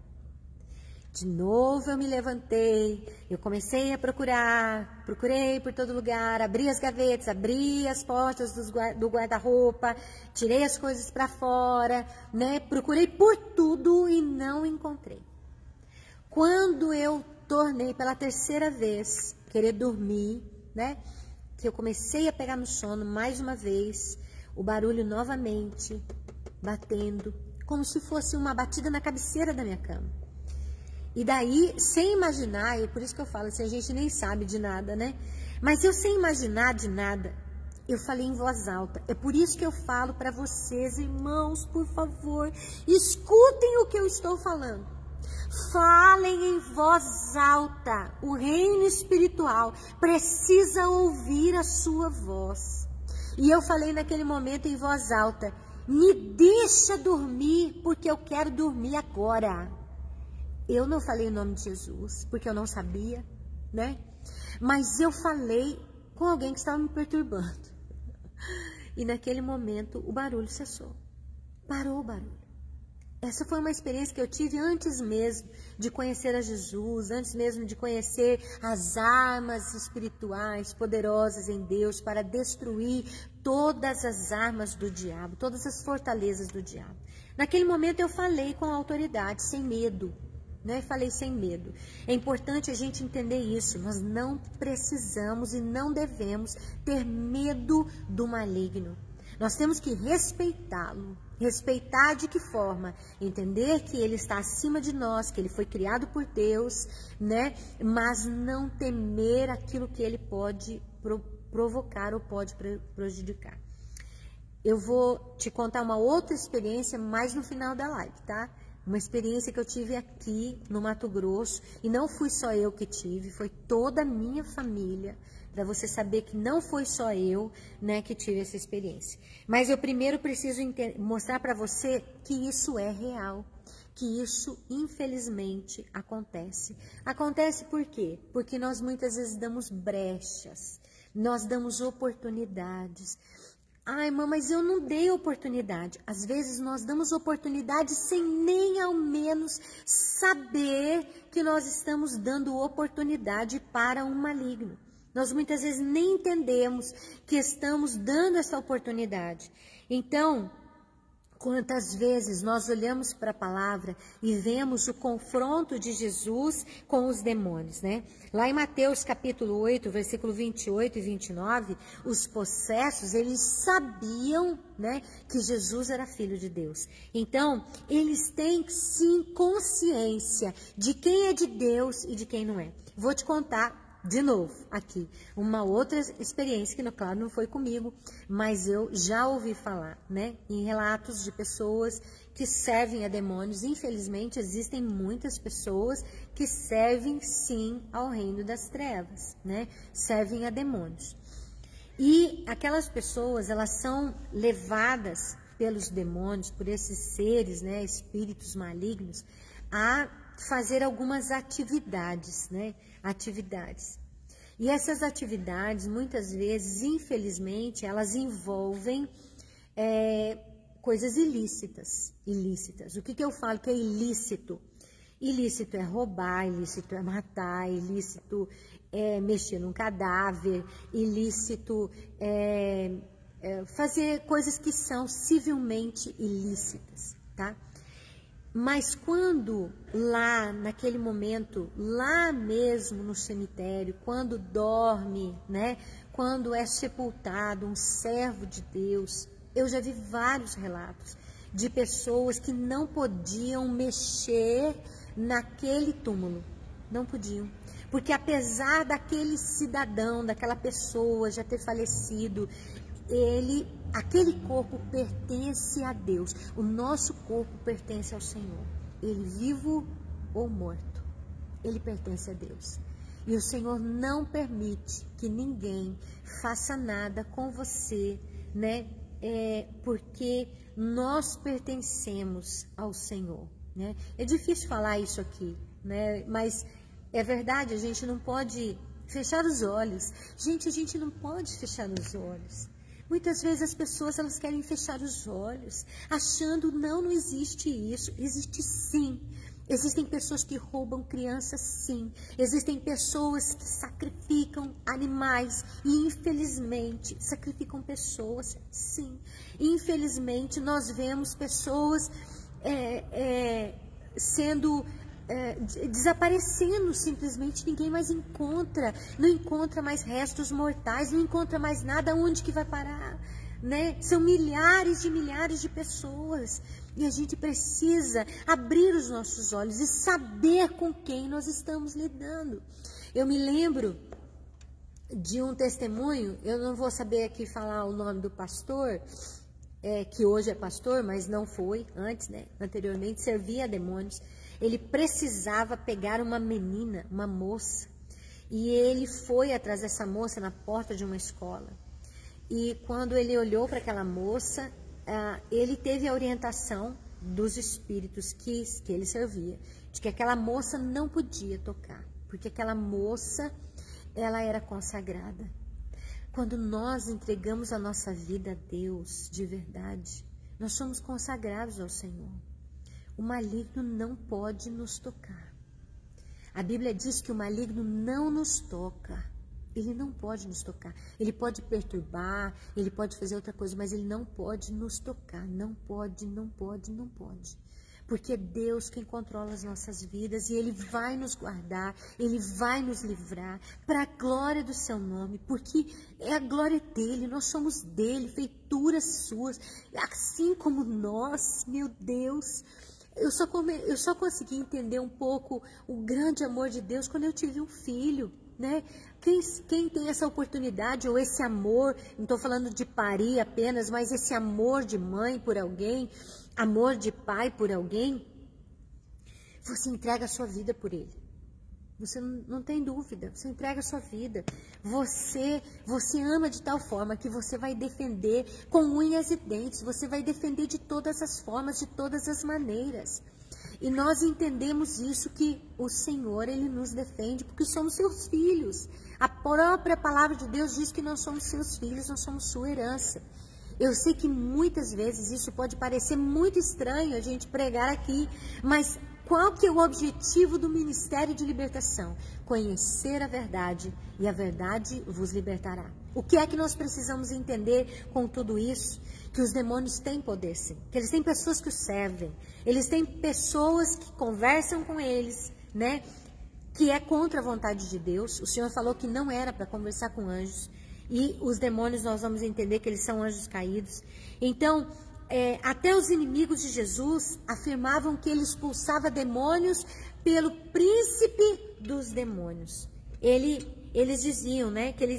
De novo eu me levantei, eu comecei a procurar, procurei por todo lugar, abri as gavetas, abri as portas do guarda-roupa, tirei as coisas para fora, né? Procurei por tudo e não encontrei. Quando eu tornei pela terceira vez querer dormir, né? Que eu comecei a pegar no sono mais uma vez, o barulho novamente batendo, como se fosse uma batida na cabeceira da minha cama. E daí, sem imaginar, e por isso que eu falo assim, a gente nem sabe de nada, né? Mas eu sem imaginar de nada, eu falei em voz alta. É por isso que eu falo para vocês, irmãos, por favor, escutem o que eu estou falando. Falem em voz alta. O reino espiritual precisa ouvir a sua voz. E eu falei naquele momento em voz alta: me deixa dormir, porque eu quero dormir agora. Eu não falei em nome de Jesus, porque eu não sabia, né? Mas eu falei com alguém que estava me perturbando. E naquele momento o barulho cessou. Parou o barulho. Essa foi uma experiência que eu tive antes mesmo de conhecer a Jesus, antes mesmo de conhecer as armas espirituais poderosas em Deus para destruir todas as armas do diabo, todas as fortalezas do diabo. Naquele momento eu falei com autoridade, sem medo, né? Falei sem medo. É importante a gente entender isso. Nós não precisamos e não devemos ter medo do maligno. Nós temos que respeitá-lo. Respeitar de que forma? Entender que ele está acima de nós, que ele foi criado por Deus, né? Mas não temer aquilo que ele pode provocar ou pode prejudicar. Eu vou te contar uma outra experiência mais no final da live, tá? Uma experiência que eu tive aqui no Mato Grosso, e não fui só eu que tive, foi toda a minha família, para você saber que não foi só eu, né, que tive essa experiência. Mas eu primeiro preciso mostrar para você que isso é real, que isso infelizmente acontece. Acontece por quê? Porque nós muitas vezes damos brechas, nós damos oportunidades. Ai, irmã, mas eu não dei oportunidade. Às vezes nós damos oportunidade sem nem ao menos saber que nós estamos dando oportunidade para um maligno. Nós muitas vezes nem entendemos que estamos dando essa oportunidade. Então, quantas vezes nós olhamos para a palavra e vemos o confronto de Jesus com os demônios, né? Lá em Mateus capítulo 8, versículo 28 e 29, os possessos, eles sabiam, né, que Jesus era filho de Deus. Então, eles têm sim consciência de quem é de Deus e de quem não é. Vou te contar de novo aqui uma outra experiência que, claro, não foi comigo, mas eu já ouvi falar, né, em relatos de pessoas que servem a demônios. Infelizmente existem muitas pessoas que servem sim ao reino das trevas, né, servem a demônios, e aquelas pessoas, elas são levadas pelos demônios, por esses seres, né, espíritos malignos, a fazer algumas atividades, né? Atividades. E essas atividades, muitas vezes, infelizmente, elas envolvem coisas ilícitas. O que eu falo que é ilícito? Ilícito é roubar, ilícito é matar, ilícito é mexer num cadáver, ilícito é fazer coisas que são civilmente ilícitas, tá? Mas quando lá, naquele momento, lá mesmo no cemitério, quando dorme, né, quando é sepultado um servo de Deus, eu já vi vários relatos de pessoas que não podiam mexer naquele túmulo, não podiam. Porque apesar daquele cidadão, daquela pessoa já ter falecido, aquele corpo pertence a Deus. O nosso corpo pertence ao Senhor. Ele vivo ou morto, ele pertence a Deus. E o Senhor não permite que ninguém faça nada com você, né? Porque nós pertencemos ao Senhor, né? É difícil falar isso aqui, né? Mas é verdade, a gente não pode fechar os olhos. Gente, a gente não pode fechar os olhos. Muitas vezes as pessoas, elas querem fechar os olhos, achando, não existe isso. Existe sim. Existem pessoas que roubam crianças, sim. Existem pessoas que sacrificam animais e, infelizmente, sacrificam pessoas, sim. Infelizmente, nós vemos pessoas desaparecendo, simplesmente ninguém mais encontra, não encontra mais restos mortais, não encontra mais nada. Onde que vai parar, né? São milhares de pessoas, e a gente precisa abrir os nossos olhos e saber com quem nós estamos lidando. Eu me lembro de um testemunho, eu não vou saber aqui falar o nome do pastor, que hoje é pastor, mas não foi antes, né? Anteriormente servia a demônios. Ele precisava pegar uma menina, uma moça, e ele foi atrás dessa moça na porta de uma escola. E quando ele olhou para aquela moça, ele teve a orientação dos espíritos que ele servia, de que aquela moça não podia tocar, porque aquela moça, ela era consagrada. Quando nós entregamos a nossa vida a Deus de verdade, nós somos consagrados ao Senhor. O maligno não pode nos tocar. A Bíblia diz que o maligno não nos toca. Ele não pode nos tocar. Ele pode perturbar, ele pode fazer outra coisa, mas ele não pode nos tocar. Não pode, não pode, não pode. Porque é Deus quem controla as nossas vidas, e Ele vai nos guardar, Ele vai nos livrar para a glória do Seu nome, porque é a glória dEle, nós somos dEle, feituras Suas, assim como nós, meu Deus. Eu só consegui entender um pouco o grande amor de Deus quando eu tive um filho, né? Quem tem essa oportunidade ou esse amor, não estou falando de parir apenas, mas esse amor de mãe por alguém, amor de pai por alguém, você entrega a sua vida por ele. Você não tem dúvida, você entrega a sua vida. Você ama de tal forma que você vai defender com unhas e dentes, você vai defender de todas as formas, de todas as maneiras. E nós entendemos isso, que o Senhor, Ele nos defende porque somos seus filhos. A própria palavra de Deus diz que nós somos seus filhos, nós somos sua herança. Eu sei que muitas vezes isso pode parecer muito estranho a gente pregar aqui, mas qual que é o objetivo do Ministério de Libertação? Conhecer a verdade, e a verdade vos libertará. O que é que nós precisamos entender com tudo isso? Que os demônios têm poder, sim. Que eles têm pessoas que os servem. Eles têm pessoas que conversam com eles, né? Que é contra a vontade de Deus. O Senhor falou que não era para conversar com anjos. E os demônios, nós vamos entender que eles são anjos caídos. Então, até os inimigos de Jesus afirmavam que ele expulsava demônios pelo príncipe dos demônios. Eles diziam, né, que ele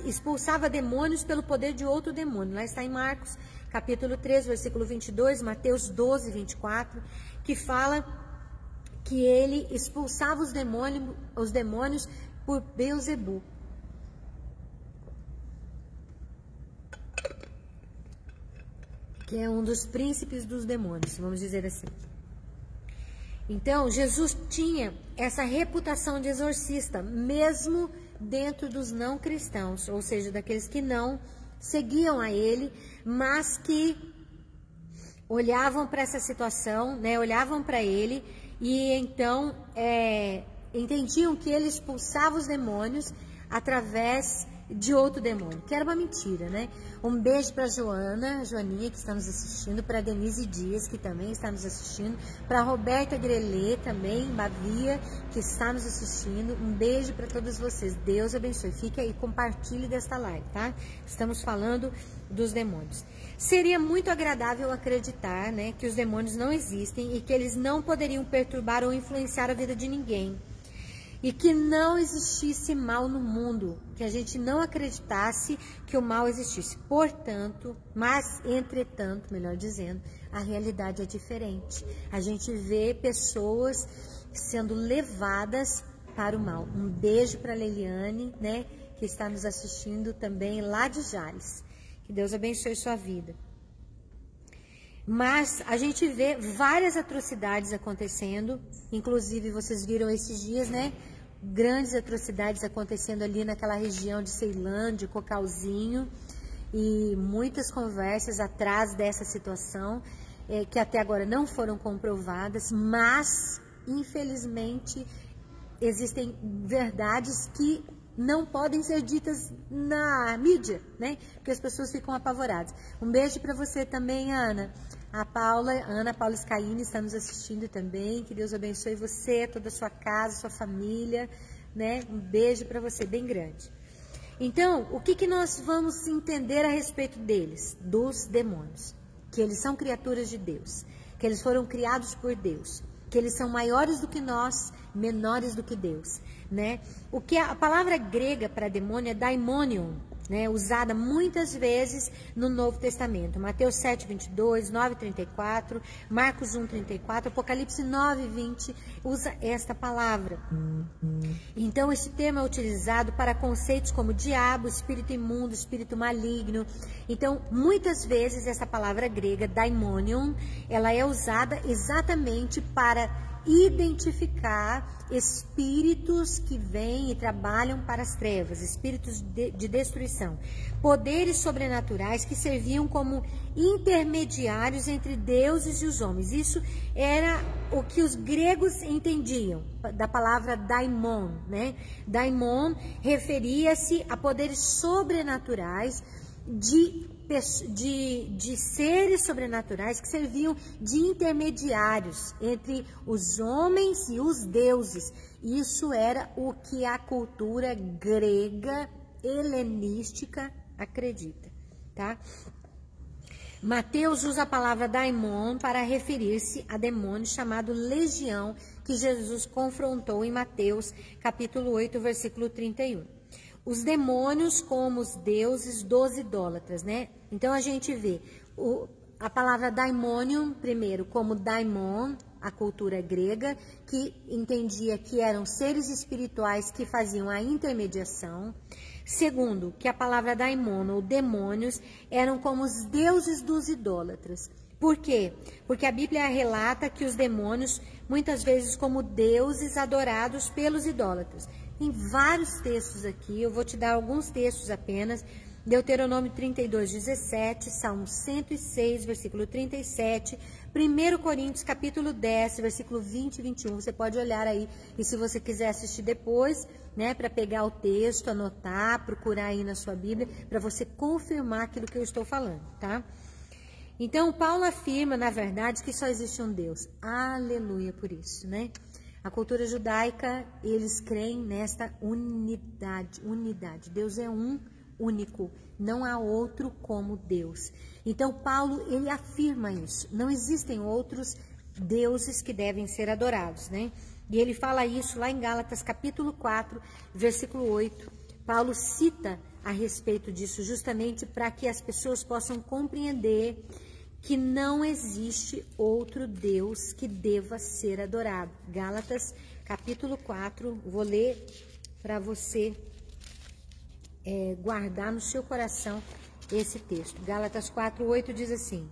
expulsava demônios pelo poder de outro demônio. Lá está em Marcos, capítulo 3, versículo 22, Mateus 12, 24, que fala que ele expulsava os demônios por Beelzebu. Que é um dos príncipes dos demônios, vamos dizer assim. Então, Jesus tinha essa reputação de exorcista, mesmo dentro dos não cristãos, ou seja, daqueles que não seguiam a ele, mas que olhavam para essa situação, né, olhavam para ele e então entendiam que ele expulsava os demônios através de outro demônio, que era uma mentira, né? Um beijo para Joaninha, que está nos assistindo, para Denise Dias, que também está nos assistindo, para Roberta Grelê, também, Bavia, que está nos assistindo. Um beijo para todos vocês. Deus abençoe. Fique aí, compartilhe desta live, tá? Estamos falando dos demônios. Seria muito agradável acreditar, né, que os demônios não existem e que eles não poderiam perturbar ou influenciar a vida de ninguém. E que não existisse mal no mundo, que a gente não acreditasse que o mal existisse. Portanto, entretanto, melhor dizendo, a realidade é diferente. A gente vê pessoas sendo levadas para o mal. Um beijo para a Leiliane, né, que está nos assistindo também lá de Jales. Que Deus abençoe sua vida. Mas a gente vê várias atrocidades acontecendo, inclusive vocês viram esses dias, né? Grandes atrocidades acontecendo ali naquela região de Ceilândia, Cocalzinho, e muitas conversas atrás dessa situação, que até agora não foram comprovadas, mas, infelizmente, existem verdades que não podem ser ditas na mídia, né? Porque as pessoas ficam apavoradas. Um beijo para você também, Ana. A Ana Paula Scaini está nos assistindo também. Que Deus abençoe você, toda a sua casa, sua família, né? Um beijo para você, bem grande. Então, o que nós vamos entender a respeito deles? Dos demônios. Que eles são criaturas de Deus. Que eles foram criados por Deus. Que eles são maiores do que nós, menores do que Deus, né? O que a palavra grega para demônio é daimonion, né? Usada muitas vezes no Novo Testamento. Mateus 7, 22, 9, 34, Marcos 1, 34, Apocalipse 9, 20, usa esta palavra. Então, esse termo é utilizado para conceitos como diabo, espírito imundo, espírito maligno. Então, muitas vezes, essa palavra grega, daimonion, ela é usada exatamente para identificar espíritos que vêm e trabalham para as trevas, espíritos de destruição, poderes sobrenaturais que serviam como intermediários entre deuses e os homens. Isso era o que os gregos entendiam da palavra daimon, né? Daimon referia-se a poderes sobrenaturais de seres sobrenaturais que serviam de intermediários entre os homens e os deuses. Isso era o que a cultura grega helenística acredita, tá? Mateus usa a palavra daimon para referir-se a demônio chamado legião, que Jesus confrontou em Mateus capítulo 8, versículo 31. Os demônios como os deuses dos idólatras, né? Então a gente vê a palavra daimonium, primeiro, como daimon, a cultura grega, que entendia que eram seres espirituais que faziam a intermediação. Segundo, que a palavra daimon, ou demônios, eram como os deuses dos idólatras. Por quê? Porque a Bíblia relata que os demônios, muitas vezes como deuses adorados pelos idólatras. Tem vários textos aqui, eu vou te dar alguns textos apenas. Deuteronômio 32, 17, Salmo 106, versículo 37, 1 Coríntios, capítulo 10, versículo 20 e 21. Você pode olhar aí, e se você quiser assistir depois, né, para pegar o texto, anotar, procurar aí na sua Bíblia, para você confirmar aquilo que eu estou falando, tá? Então, Paulo afirma, na verdade, que só existe um Deus. Aleluia por isso, né? A cultura judaica, eles creem nesta unidade. Deus é um, único, não há outro como Deus. Então Paulo, ele afirma isso, não existem outros deuses que devem ser adorados, né? E ele fala isso lá em Gálatas capítulo 4, versículo 8. Paulo cita a respeito disso justamente para que as pessoas possam compreender que não existe outro Deus que deva ser adorado. Gálatas capítulo 4, vou ler para você guardar no seu coração esse texto. Gálatas 4:8 diz assim: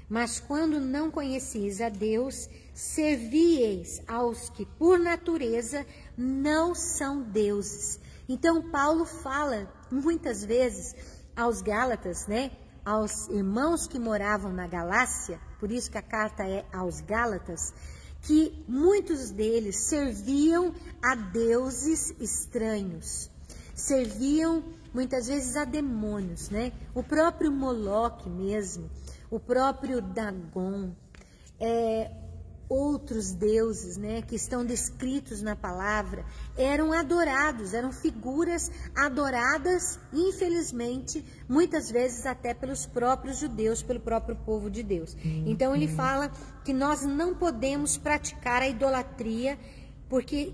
mas quando não conheceis a Deus, servieis aos que por natureza não são deuses. Então Paulo fala muitas vezes aos Gálatas, né, aos irmãos que moravam na Galácia, por isso que a carta é aos Gálatas, que muitos deles serviam a deuses estranhos, serviam muitas vezes a demônios, né? O próprio Moloque mesmo, o próprio Dagon, outros deuses, né, que estão descritos na palavra, eram adorados, eram figuras adoradas, infelizmente, muitas vezes até pelos próprios judeus, pelo próprio povo de Deus. Então ele fala que nós não podemos praticar a idolatria, porque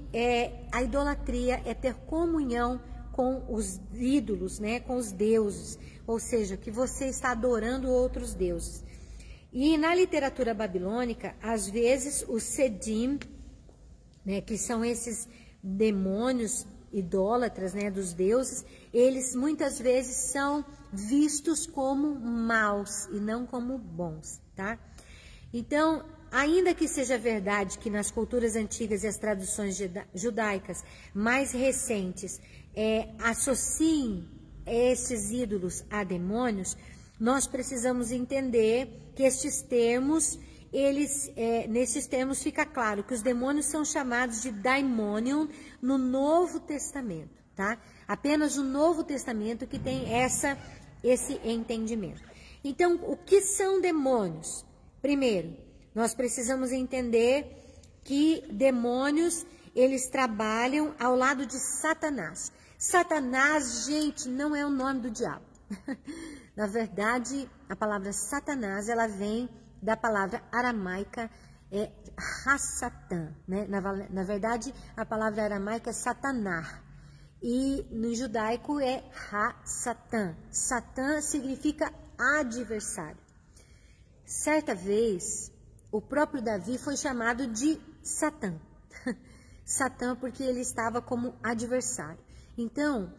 a idolatria é ter comunhão com os ídolos, né, com os deuses, ou seja, que você está adorando outros deuses. E na literatura babilônica, às vezes os Sedim, né, que são esses demônios idólatras, né, dos deuses, eles muitas vezes são vistos como maus e não como bons, tá? Então, ainda que seja verdade que nas culturas antigas e as traduções judaicas mais recentes associem esses ídolos a demônios, nós precisamos entender que estes termos, nesses termos fica claro que os demônios são chamados de daimonion no Novo Testamento, tá? Apenas o Novo Testamento que tem esse entendimento. Então, o que são demônios? Primeiro, nós precisamos entender que demônios, eles trabalham ao lado de Satanás. Satanás, gente, não é o nome do diabo. Na verdade, a palavra Satanás, ela vem da palavra aramaica Ha-Satan, né? Na verdade, a palavra aramaica é Sataná. E no judaico é Ha-Satan. Satã significa adversário. Certa vez, o próprio Davi foi chamado de Satã. Satã porque ele estava como adversário. Então,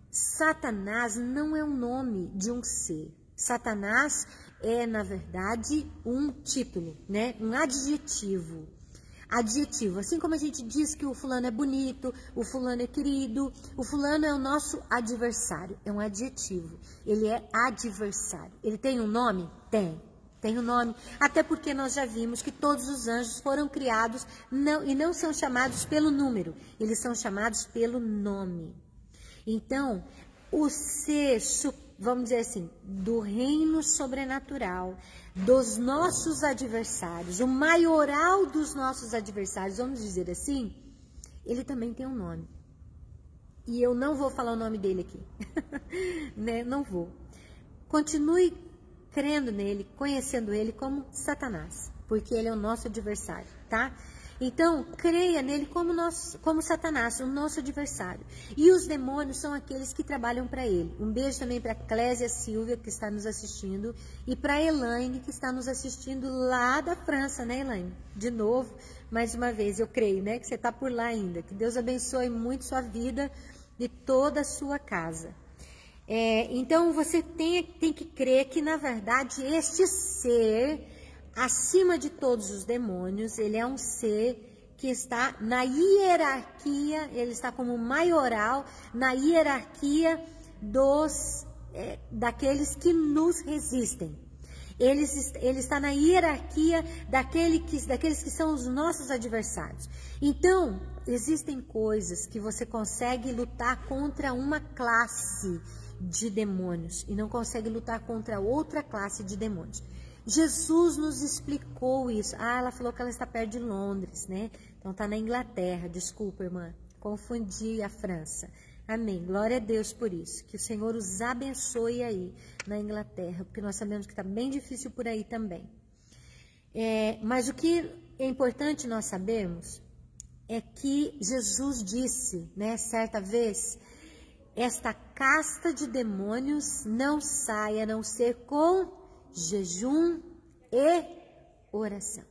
Satanás não é o nome de um ser. Satanás é, na verdade, um título, né? Um adjetivo. Adjetivo. Assim como a gente diz que o fulano é bonito, o fulano é querido, o fulano é o nosso adversário. É um adjetivo. Ele é adversário. Ele tem um nome? Tem um nome. Até porque nós já vimos que todos os anjos foram criados e não são chamados pelo número. Eles são chamados pelo nome. Então, o ser, vamos dizer assim, do reino sobrenatural, dos nossos adversários, o maioral dos nossos adversários, vamos dizer assim, ele também tem um nome. E eu não vou falar o nome dele aqui, né? Não vou. Continue crendo nele, conhecendo ele como Satanás, porque ele é o nosso adversário, tá? Então, creia nele como Satanás, o nosso adversário. E os demônios são aqueles que trabalham para ele. Um beijo também para a Clésia Silvia, que está nos assistindo, e para a Elaine, que está nos assistindo lá da França, né, Elaine? De novo, mais uma vez, eu creio, né, que você está por lá ainda. Que Deus abençoe muito sua vida e toda a sua casa. Então, você tem que crer que, na verdade, este ser, acima de todos os demônios, ele é um ser que está na hierarquia, ele está como maioral na hierarquia daqueles que nos resistem. Ele está na hierarquia daqueles que são os nossos adversários. Então, existem coisas que você consegue lutar contra uma classe de demônios e não consegue lutar contra outra classe de demônios. Jesus nos explicou isso. Ela falou que ela está perto de Londres, né? Então está na Inglaterra. Desculpa, irmã, confundi a França. Amém. Glória a Deus por isso. Que o Senhor os abençoe aí na Inglaterra, porque nós sabemos que está bem difícil por aí também. Mas o que é importante nós sabermos é que Jesus disse, né, certa vez, esta casta de demônios não sai a não ser com jejum e oração.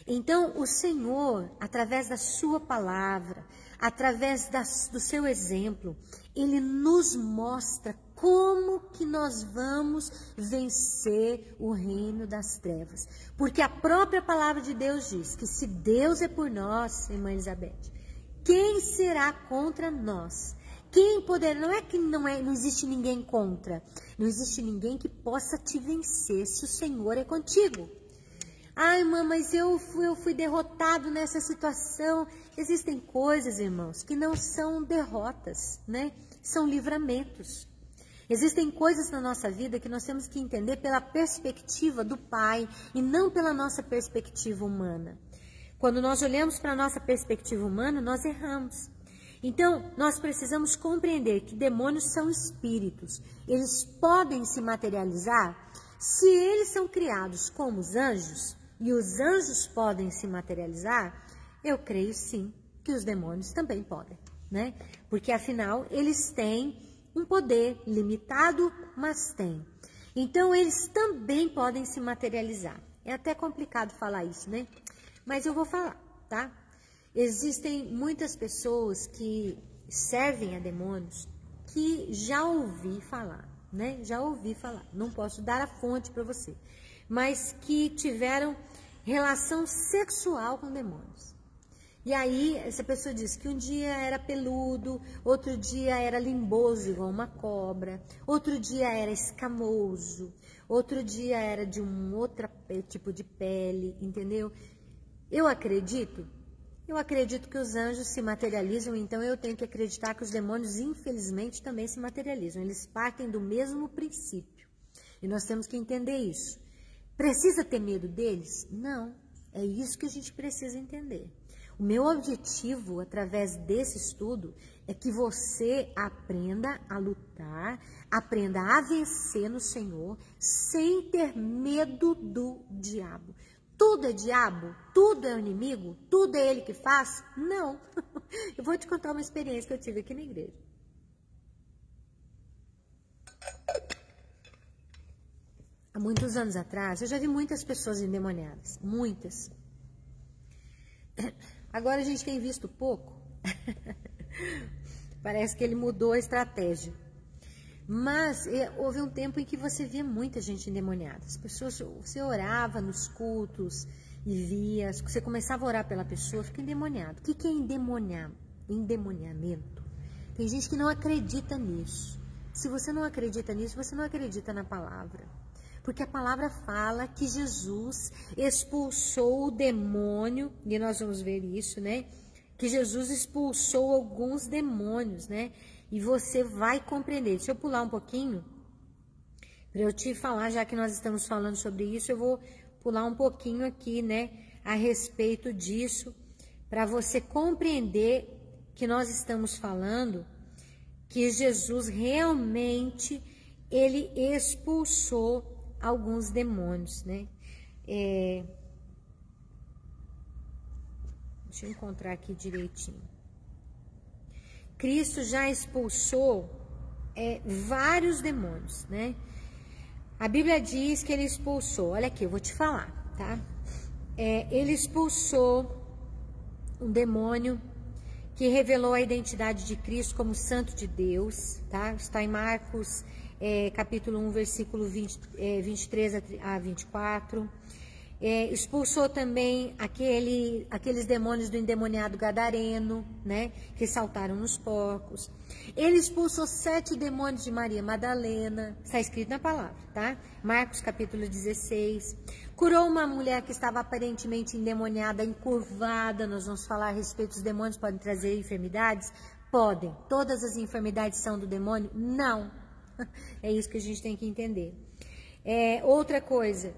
Então, o Senhor, através da sua palavra, através do seu exemplo, ele nos mostra como que nós vamos vencer o reino das trevas. Porque a própria palavra de Deus diz que se Deus é por nós, irmã Elizabeth, quem será contra nós? Quem poderá? Não é que não existe ninguém contra. Não existe ninguém que possa te vencer se o Senhor é contigo. Ai, irmã, mas eu fui derrotado nessa situação. Existem coisas, irmãos, que não são derrotas, né? São livramentos. Existem coisas na nossa vida que nós temos que entender pela perspectiva do Pai e não pela nossa perspectiva humana. Quando nós olhamos para a nossa perspectiva humana, nós erramos. Então, nós precisamos compreender que demônios são espíritos. Eles podem se materializar se eles são criados como os anjos, e os anjos podem se materializar, eu creio sim que os demônios também podem, né? Porque afinal, eles têm um poder limitado, mas têm. Então, eles também podem se materializar. É até complicado falar isso, né? Mas eu vou falar, tá? Existem muitas pessoas que servem a demônios que já ouvi falar, né? Já ouvi falar. Não posso dar a fonte para você. Mas que tiveram relação sexual com demônios. E aí, essa pessoa diz que um dia era peludo, outro dia era limboso, igual uma cobra, outro dia era escamoso, outro dia era de um outro tipo de pele, entendeu? Eu acredito que os anjos se materializam, então eu tenho que acreditar que os demônios, infelizmente, também se materializam. Eles partem do mesmo princípio. E nós temos que entender isso. Precisa ter medo deles? Não. É isso que a gente precisa entender. O meu objetivo, através desse estudo, é que você aprenda a lutar, aprenda a vencer no Senhor, sem ter medo do diabo. Tudo é diabo? Tudo é o inimigo? Tudo é ele que faz? Não. Eu vou te contar uma experiência que eu tive aqui na igreja. Há muitos anos atrás, eu já vi muitas pessoas endemoniadas. Muitas. Agora a gente tem visto pouco. Parece que ele mudou a estratégia. Mas houve um tempo em que você via muita gente endemoniada. As pessoas, você orava nos cultos e via, você começava a orar pela pessoa, fica endemoniado. O que é endemoniamento? Tem gente que não acredita nisso. Se você não acredita nisso, você não acredita na palavra. Porque a palavra fala que Jesus expulsou o demônio, e nós vamos ver isso, né? Que Jesus expulsou alguns demônios, né? E você vai compreender. Deixa eu pular um pouquinho, para eu te falar, já que nós estamos falando sobre isso, eu vou pular um pouquinho aqui, né, a respeito disso, para você compreender que nós estamos falando que Jesus realmente, ele expulsou alguns demônios, né? Deixa eu encontrar aqui direitinho. Cristo já expulsou vários demônios, né? A Bíblia diz que ele expulsou, olha aqui, eu vou te falar, tá? Ele expulsou um demônio que revelou a identidade de Cristo como Santo de Deus, tá? Está em Marcos, capítulo 1, versículo 23 a 24. Expulsou também aqueles demônios do endemoniado gadareno, né? Que saltaram nos porcos. Ele expulsou 7 demônios de Maria Madalena, está escrito na palavra, tá? Marcos capítulo 16. Curou uma mulher que estava aparentemente endemoniada, encurvada. Nós vamos falar a respeito dos demônios, podem trazer enfermidades? Podem. Todas as enfermidades são do demônio? Não. É isso que a gente tem que entender. Outra coisa,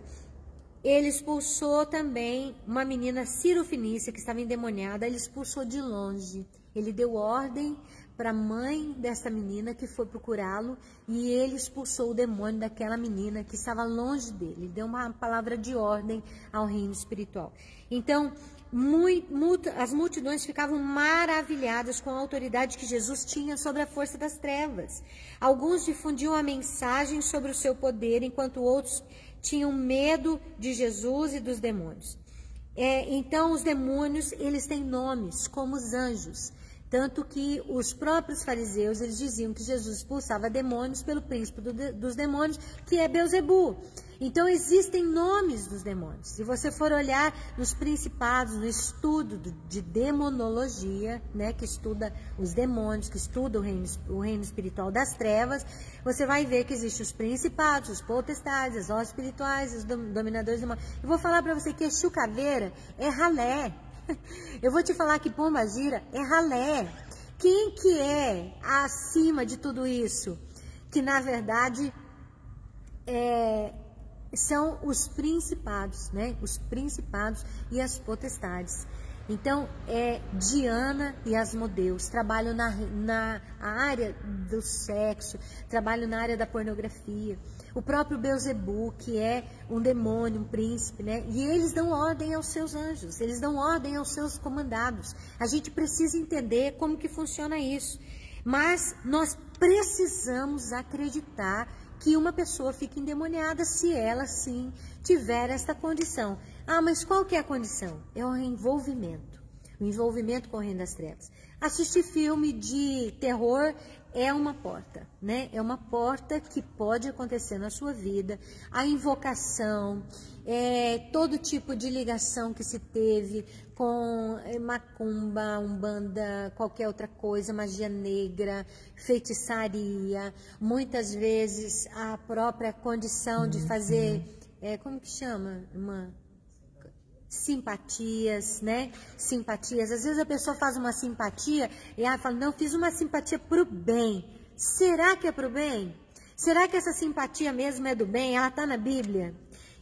ele expulsou também uma menina cirofenícia que estava endemoniada, ele expulsou de longe. Ele deu ordem para a mãe dessa menina que foi procurá-lo e ele expulsou o demônio daquela menina que estava longe dele. Ele deu uma palavra de ordem ao reino espiritual. Então, as multidões ficavam maravilhadas com a autoridade que Jesus tinha sobre a força das trevas. Alguns difundiam a mensagem sobre o seu poder, enquanto outros tinham medo de Jesus e dos demônios. Então, os demônios, eles têm nomes, como os anjos. Tanto que os próprios fariseus, eles diziam que Jesus expulsava demônios pelo príncipe dos demônios, que é Belzebu. Então, existem nomes dos demônios. Se você for olhar nos principados, no estudo de demonologia, né, que estuda os demônios, que estuda o reino espiritual das trevas, você vai ver que existem os principados, os potestades, as hostes espirituais, os dominadores do demônio. Eu vou falar para você que Exu Caveira é ralé. Eu vou te falar que Pombagira é ralé. Quem que é acima de tudo isso? Que na verdade são os principados, né? Os principados e as potestades. Então, Diana e Asmodeus trabalham na área do sexo, trabalham na área da pornografia. O próprio Belzebu, que é um demônio, um príncipe, né? E eles dão ordem aos seus anjos, eles dão ordem aos seus comandados. A gente precisa entender como que funciona isso. Mas nós precisamos acreditar que uma pessoa fica endemoniada se ela, sim, tiver esta condição. Ah, mas qual que é a condição? É o envolvimento. O envolvimento com o reino das trevas. Assistir filme de terror é uma porta, né? É uma porta que pode acontecer na sua vida. A invocação, todo tipo de ligação que se teve com macumba, umbanda, qualquer outra coisa, magia negra, feitiçaria, muitas vezes a própria condição de fazer, como que chama? Simpatias, né? Simpatias. Às vezes a pessoa faz uma simpatia e ela fala, não, fiz uma simpatia pro bem. Será que é pro bem? Será que essa simpatia mesmo é do bem? Ela está na Bíblia?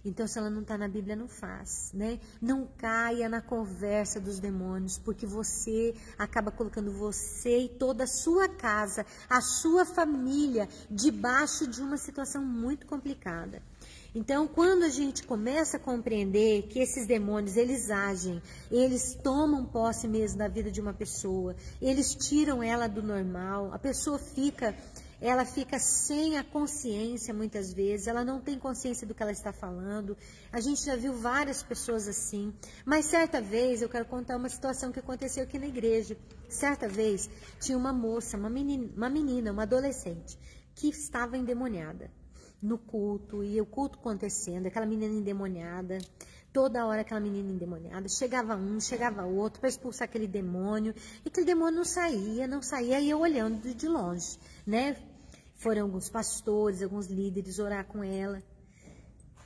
Então, se ela não está na Bíblia, não faz, né? Não caia na conversa dos demônios, porque você acaba colocando você e toda a sua casa, a sua família, debaixo de uma situação muito complicada. Então, quando a gente começa a compreender que esses demônios, eles agem, eles tomam posse mesmo da vida de uma pessoa, eles tiram ela do normal, a pessoa fica sem a consciência muitas vezes, ela não tem consciência do que ela está falando. A gente já viu várias pessoas assim, mas certa vez, eu quero contar uma situação que aconteceu aqui na igreja. Certa vez, tinha uma moça, uma menina, uma adolescente, que estava endemoniada no culto, e o culto acontecendo, aquela menina endemoniada, toda hora aquela menina endemoniada, chegava um, chegava outro para expulsar aquele demônio, e aquele demônio não saía, e eu olhando de longe, né? Foram alguns pastores, alguns líderes orar com ela,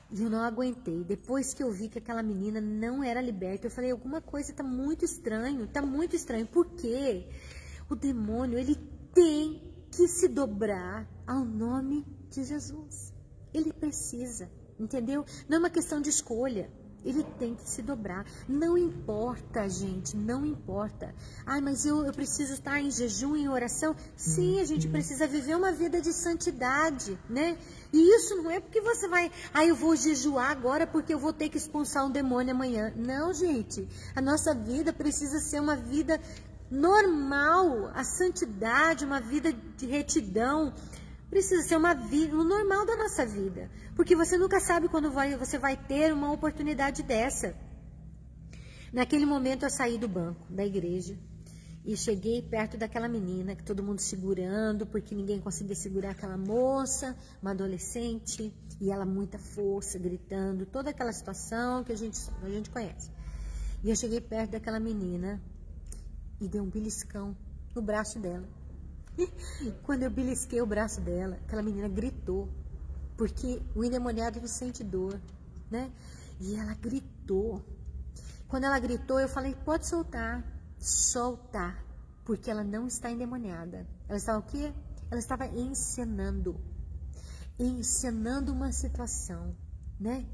e eu não aguentei. Depois que eu vi que aquela menina não era liberta, eu falei, alguma coisa tá muito estranho, por quê? O demônio, ele tem que se dobrar ao nome de Jesus. Ele precisa, entendeu? Não é uma questão de escolha. Ele tem que se dobrar. Não importa, gente, não importa. Ai, mas eu preciso estar em jejum, em oração. Sim, a gente precisa viver uma vida de santidade, né? E isso não é porque você vai... eu vou jejuar agora porque eu vou ter que expulsar um demônio amanhã. Não, gente. A nossa vida precisa ser uma vida normal. A santidade, uma vida de retidão, precisa ser uma vida, o normal da nossa vida. Porque você nunca sabe quando você vai ter uma oportunidade dessa. Naquele momento eu saí do banco da igreja e cheguei perto daquela menina, que todo mundo segurando, porque ninguém conseguia segurar aquela moça, uma adolescente, e ela muita força, gritando, toda aquela situação que a gente conhece. E eu cheguei perto daquela menina e dei um beliscão no braço dela. Quando eu belisquei o braço dela, aquela menina gritou, porque o endemoniado não sente dor, né? E ela gritou. Quando ela gritou, eu falei, pode soltar, porque ela não está endemoniada. Ela estava o quê? Ela estava encenando uma situação, né?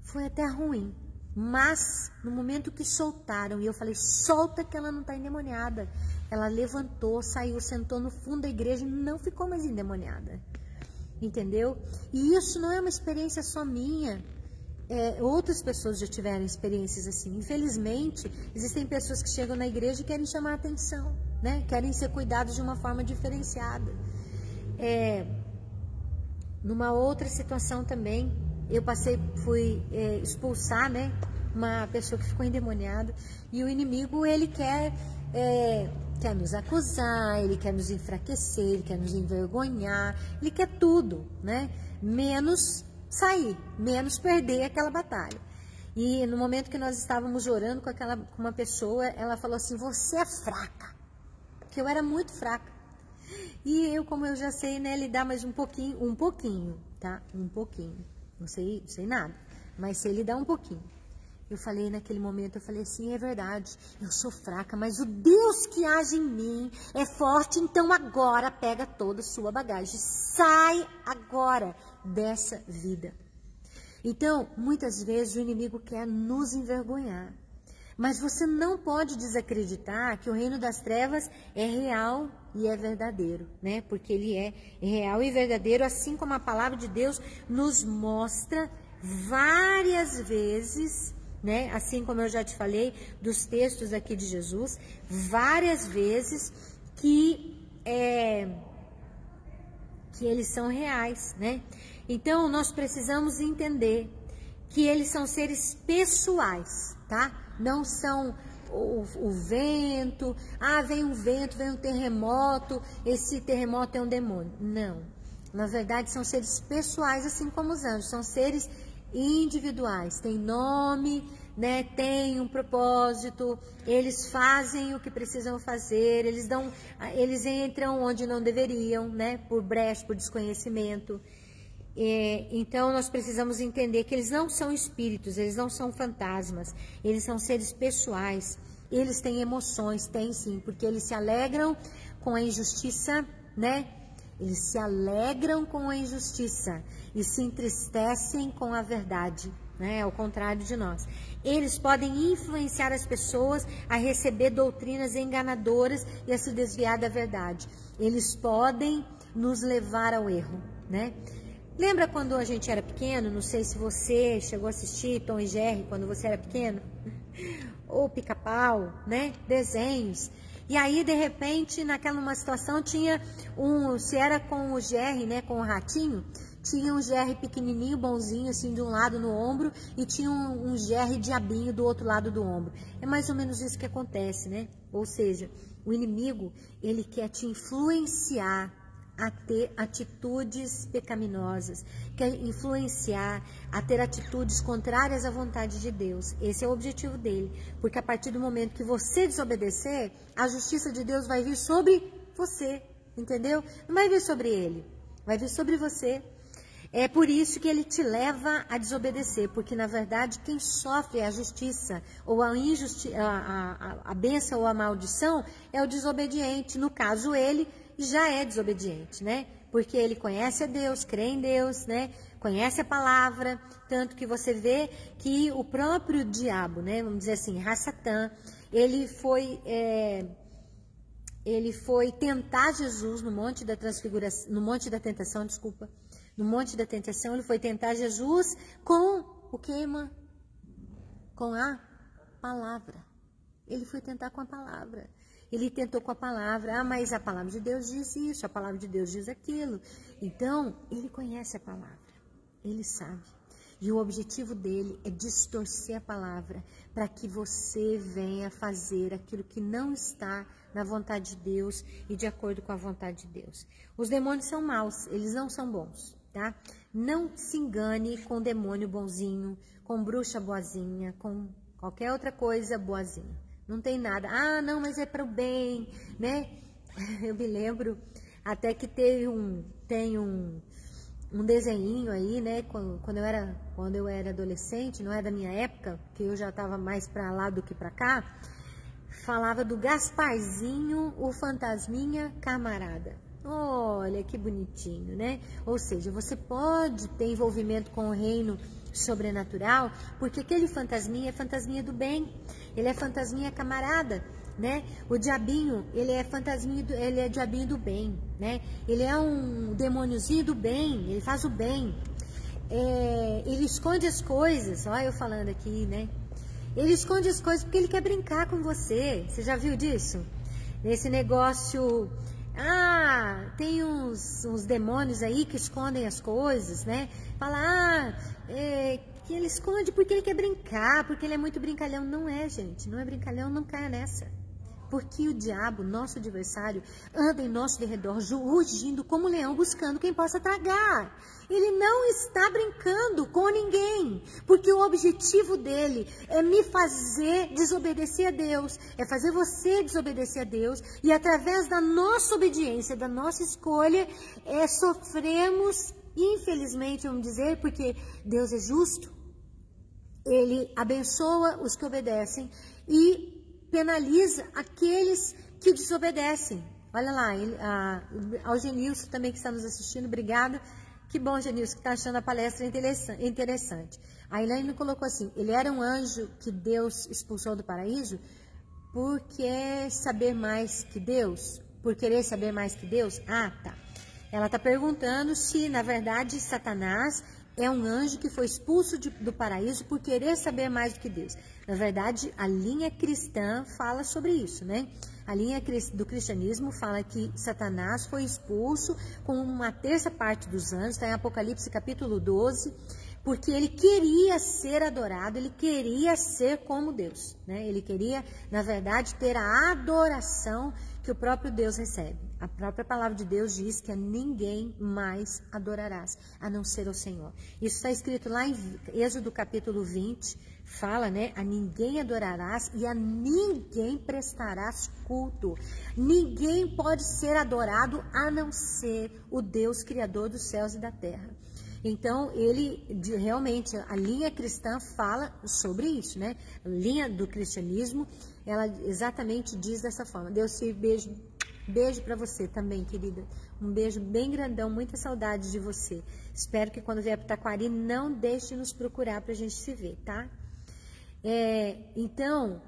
Foi até ruim, mas no momento que soltaram, e eu falei, solta que ela não está endemoniada. Ela levantou, saiu, sentou no fundo da igreja e não ficou mais endemoniada. Entendeu? E isso não é uma experiência só minha. Outras pessoas já tiveram experiências assim. Infelizmente, existem pessoas que chegam na igreja e querem chamar a atenção, né? Querem ser cuidados de uma forma diferenciada. Numa outra situação também, eu fui expulsar, né, uma pessoa que ficou endemoniada, e o inimigo, ele quer nos acusar, ele quer nos enfraquecer, ele quer nos envergonhar, ele quer tudo, né? Menos sair, menos perder aquela batalha. E no momento que nós estávamos orando com uma pessoa, ela falou assim, você é fraca, que eu era muito fraca. E eu, como eu já sei, né, lidar mais um pouquinho, tá? Um pouquinho. Não sei nada, mas sei lidar um pouquinho. Eu falei naquele momento, eu falei assim, é verdade, eu sou fraca, mas o Deus que age em mim é forte, então agora pega toda a sua bagagem, sai agora dessa vida. Então, muitas vezes o inimigo quer nos envergonhar, mas você não pode desacreditar que o reino das trevas é real e é verdadeiro, né? Porque ele é real e verdadeiro, assim como a palavra de Deus nos mostra várias vezes, né? Assim como eu já te falei dos textos aqui de Jesus, várias vezes que eles são reais, né? Então nós precisamos entender que eles são seres pessoais, tá? Não são o vento, vem um vento, vem um terremoto, esse terremoto é um demônio. Não, na verdade são seres pessoais, assim como os anjos, são seres individuais, tem nome, né, tem um propósito, eles fazem o que precisam fazer, eles entram onde não deveriam, né, por brecha, por desconhecimento. Então nós precisamos entender que eles não são espíritos, eles não são fantasmas, eles são seres pessoais, eles têm emoções, têm sim, porque eles se alegram com a injustiça, né? Eles se alegram com a injustiça e se entristecem com a verdade, né? Ao contrário de nós. Eles podem influenciar as pessoas a receber doutrinas enganadoras e a se desviar da verdade. Eles podem nos levar ao erro, né? Lembra quando a gente era pequeno? Não sei se você chegou a assistir Tom e Jerry quando você era pequeno. Ou Pica-Pau, né? Desenhos. E aí, de repente, numa situação, tinha se era com o Jerry, né? Com o ratinho, tinha um Jerry pequenininho, bonzinho, assim, de um lado no ombro, e tinha um Jerry diabinho do outro lado do ombro. É mais ou menos isso que acontece, né? Ou seja, o inimigo, ele quer te influenciar a ter atitudes pecaminosas, quer influenciar a ter atitudes contrárias à vontade de Deus. Esse é o objetivo dele, porque a partir do momento que você desobedecer, a justiça de Deus vai vir sobre você, entendeu? Não vai vir sobre ele, vai vir sobre você. É por isso que ele te leva a desobedecer, porque na verdade quem sofre a justiça ou a bênção ou a maldição é o desobediente. No caso, ele já é desobediente, né? Porque ele conhece a Deus, crê em Deus, né? Conhece a palavra, tanto que você vê que o próprio diabo, né, vamos dizer assim, Satã, ele foi tentar Jesus no Monte da Transfiguração, no Monte da Tentação, desculpa, no Monte da Tentação, ele foi tentar Jesus com o que, irmã? Com a palavra. Ele foi tentar com a palavra. Ele tentou com a palavra. Ah, mas a palavra de Deus diz isso, a palavra de Deus diz aquilo. Então, ele conhece a palavra. Ele sabe. E o objetivo dele é distorcer a palavra para que você venha fazer aquilo que não está na vontade de Deus e de acordo com a vontade de Deus. Os demônios são maus, eles não são bons, tá? Não se engane com demônio bonzinho, com bruxa boazinha, com qualquer outra coisa boazinha. Não tem nada. Ah, não, mas é para o bem, né? Eu me lembro até que tem um desenhinho aí, né, quando eu era adolescente, não é da minha época, que eu já estava mais para lá do que para cá, falava do Gasparzinho, o fantasminha camarada. Olha que bonitinho, né? Ou seja, você pode ter envolvimento com o reino sobrenatural, porque aquele fantasminha é fantasminha do bem, ele é fantasminha camarada, né? O diabinho, ele é fantasminha, ele é diabinho do bem, né? Ele é um demôniozinho do bem, ele faz o bem. Ele esconde as coisas, olha eu falando aqui, né? Ele esconde as coisas porque ele quer brincar com você. Você já viu disso? Nesse negócio, tem uns demônios aí que escondem as coisas, né? Fala, que ele esconde porque ele quer brincar, porque ele é muito brincalhão. Não é, gente, não é brincalhão, não caia nessa. Porque o diabo, nosso adversário, anda em nosso derredor, rugindo como um leão, buscando quem possa tragar. Ele não está brincando com ninguém, porque o objetivo dele é me fazer desobedecer a Deus, é fazer você desobedecer a Deus, e através da nossa obediência, da nossa escolha, sofremos, infelizmente, vamos dizer, porque Deus é justo, ele abençoa os que obedecem e penaliza aqueles que desobedecem. Olha lá, ao Genilson também que está nos assistindo, obrigada. Que bom, Genilson, que está achando a palestra interessante. A Elaine colocou assim, ele era um anjo que Deus expulsou do paraíso por querer saber mais que Deus? Por querer saber mais que Deus? Ah, tá. Ela está perguntando se, na verdade, Satanás é um anjo que foi expulso do paraíso por querer saber mais do que Deus. Na verdade, a linha cristã fala sobre isso, né? A linha do cristianismo fala que Satanás foi expulso com uma terça parte dos anjos, está em Apocalipse capítulo 12, porque ele queria ser adorado, ele queria ser como Deus, né? Ele queria, na verdade, ter a adoração que o próprio Deus recebe. A própria palavra de Deus diz que a ninguém mais adorarás, a não ser o Senhor. Isso está escrito lá em Êxodo capítulo 20, fala, né? A ninguém adorarás e a ninguém prestarás culto. Ninguém pode ser adorado a não ser o Deus criador dos céus e da terra. Então, realmente, a linha cristã fala sobre isso, né? A linha do cristianismo, ela exatamente diz dessa forma. Deus te beijo para você também, querida. Um beijo bem grandão, muita saudade de você. Espero que quando vier para Taquari, não deixe de nos procurar para a gente se ver, tá? Então,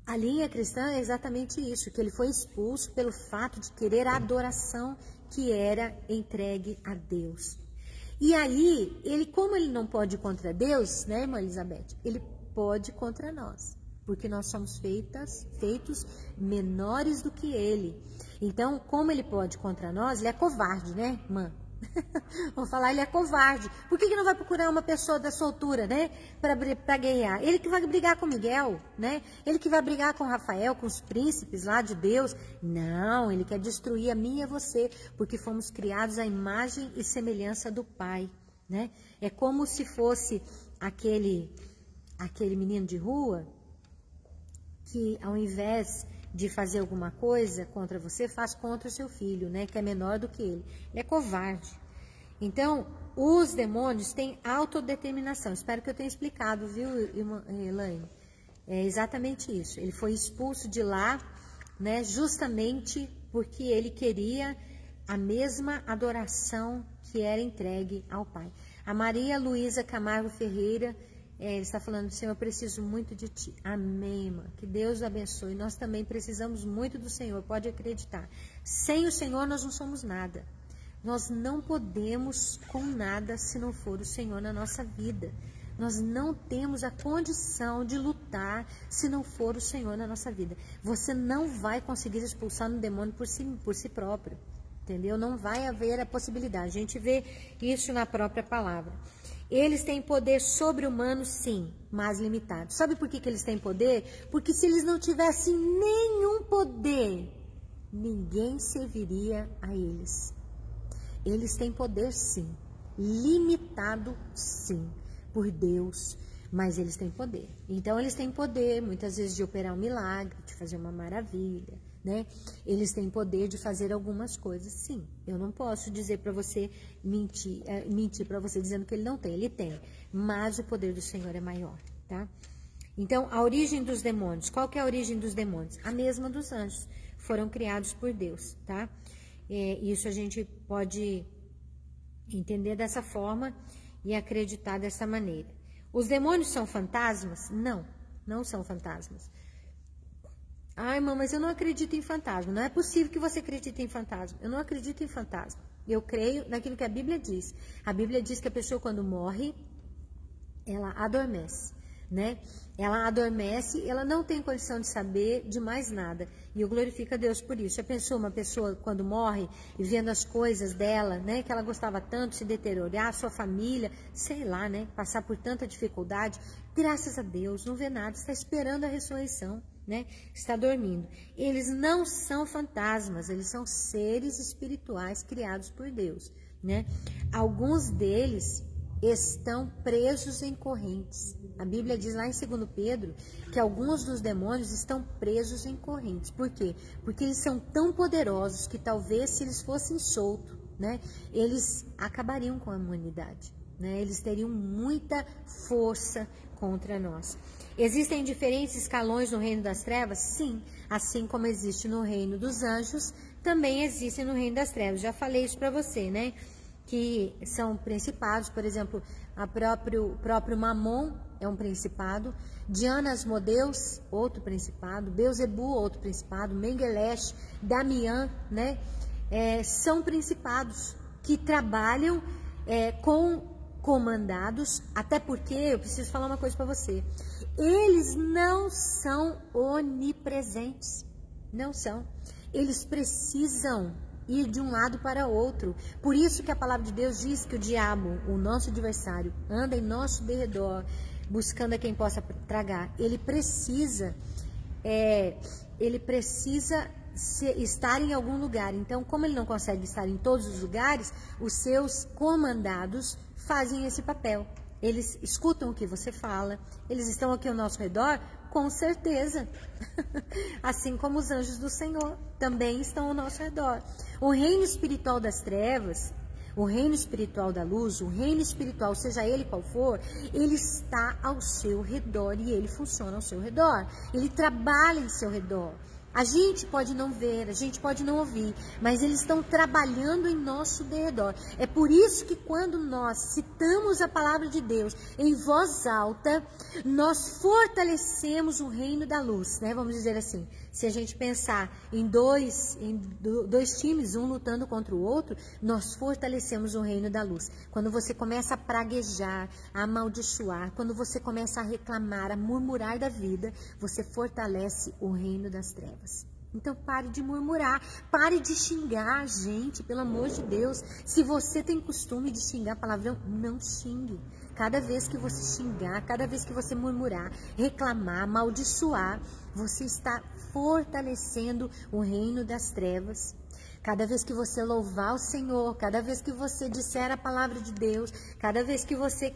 a linha cristã é exatamente isso, que ele foi expulso pelo fato de querer a adoração que era entregue a Deus. E aí, como ele não pode ir contra Deus, né, irmã Elizabeth? Ele pode ir contra nós, porque nós somos feitos menores do que ele. Então, como ele pode ir contra nós, ele é covarde, né, irmã? Vamos falar, ele é covarde. Por que não vai procurar uma pessoa da soltura, né, para guerrear? Ele que vai brigar com Miguel, né? Ele que vai brigar com Rafael, com os príncipes lá de Deus. Não, ele quer destruir a mim e a você, porque fomos criados à imagem e semelhança do Pai, né? É como se fosse aquele menino de rua que, ao invés de fazer alguma coisa contra você, faz contra o seu filho, né, que é menor do que ele. Ele é covarde. Então, os demônios têm autodeterminação. Espero que eu tenha explicado, viu, Elaine? É exatamente isso. Ele foi expulso de lá, né, justamente porque ele queria a mesma adoração que era entregue ao Pai. A Maria Luísa Camargo Ferreira, está falando, Senhor, eu preciso muito de Ti. Amém, irmã. Que Deus o abençoe. Nós também precisamos muito do Senhor, pode acreditar. Sem o Senhor nós não somos nada. Nós não podemos com nada se não for o Senhor na nossa vida. Nós não temos a condição de lutar se não for o Senhor na nossa vida. Você não vai conseguir expulsar um demônio por si próprio. Entendeu? Não vai haver a possibilidade. A gente vê isso na própria palavra. Eles têm poder sobre-humano, sim, mas limitado. Sabe por que eles têm poder? Porque se eles não tivessem nenhum poder, ninguém serviria a eles. Eles têm poder, sim. Limitado, sim, por Deus, mas eles têm poder. Então, eles têm poder, muitas vezes, de operar um milagre, de fazer uma maravilha, né? Eles têm poder de fazer algumas coisas, sim. Eu não posso dizer para você, mentir para você dizendo que ele não tem. Ele tem, mas o poder do Senhor é maior, tá? Então, a origem dos demônios. Qual que é a origem dos demônios? A mesma dos anjos. Foram criados por Deus, tá? Isso a gente pode entender dessa forma e acreditar dessa maneira. Os demônios são fantasmas? Não, não são fantasmas. Ai, irmã, mas eu não acredito em fantasma. Não é possível que você acredite em fantasma. Eu não acredito em fantasma. Eu creio naquilo que a Bíblia diz. A Bíblia diz que a pessoa, quando morre, ela adormece, né? Ela adormece, ela não tem condição de saber de mais nada. E eu glorifico a Deus por isso. Já pensou uma pessoa, quando morre, e vendo as coisas dela, né? Que ela gostava tanto, se deteriorar, sua família, sei lá, né? Passar por tanta dificuldade. Graças a Deus, não vê nada, está esperando a ressurreição. Né? Está dormindo. Eles não são fantasmas, eles são seres espirituais criados por Deus, né? Alguns deles estão presos em correntes. A Bíblia diz lá em 2 Pedro que alguns dos demônios estão presos em correntes. Por quê? Porque eles são tão poderosos que talvez se eles fossem soltos, né, eles acabariam com a humanidade, né? Eles teriam muita força contra nós. Existem diferentes escalões no reino das trevas? Sim, assim como existe no reino dos anjos, também existe no reino das trevas. Já falei isso para você, né? Que são principados, por exemplo, o próprio Mamon é um principado, Diana Asmodeus, outro principado, Beuzebu, outro principado, Mengelesh, Damian, né? São principados que trabalham comandados, até porque, eu preciso falar uma coisa para você, eles não são onipresentes, não são, eles precisam ir de um lado para outro, por isso que a palavra de Deus diz que o diabo, o nosso adversário, anda em nosso derredor, buscando a quem possa tragar, ele precisa estar em algum lugar. Então, como ele não consegue estar em todos os lugares, os seus comandados fazem esse papel. Eles escutam o que você fala, eles estão aqui ao nosso redor, com certeza. Assim como os anjos do Senhor também estão ao nosso redor. O reino espiritual das trevas, o reino espiritual da luz, o reino espiritual, seja ele qual for, ele está ao seu redor e ele funciona ao seu redor. Ele trabalha em seu redor. A gente pode não ver, a gente pode não ouvir, mas eles estão trabalhando em nosso derredor. É por isso que quando nós citamos a palavra de Deus em voz alta, nós fortalecemos o reino da luz, né? Vamos dizer assim, se a gente pensar em dois times, um lutando contra o outro, nós fortalecemos o reino da luz. Quando você começa a praguejar, a amaldiçoar, quando você começa a reclamar, a murmurar da vida, você fortalece o reino das trevas. Então pare de murmurar, pare de xingar a gente, pelo amor de Deus. Se você tem costume de xingar palavrão, não xingue. Cada vez que você xingar, cada vez que você murmurar, reclamar, amaldiçoar, você está fortalecendo o reino das trevas. Cada vez que você louvar o Senhor, cada vez que você disser a palavra de Deus, cada vez que você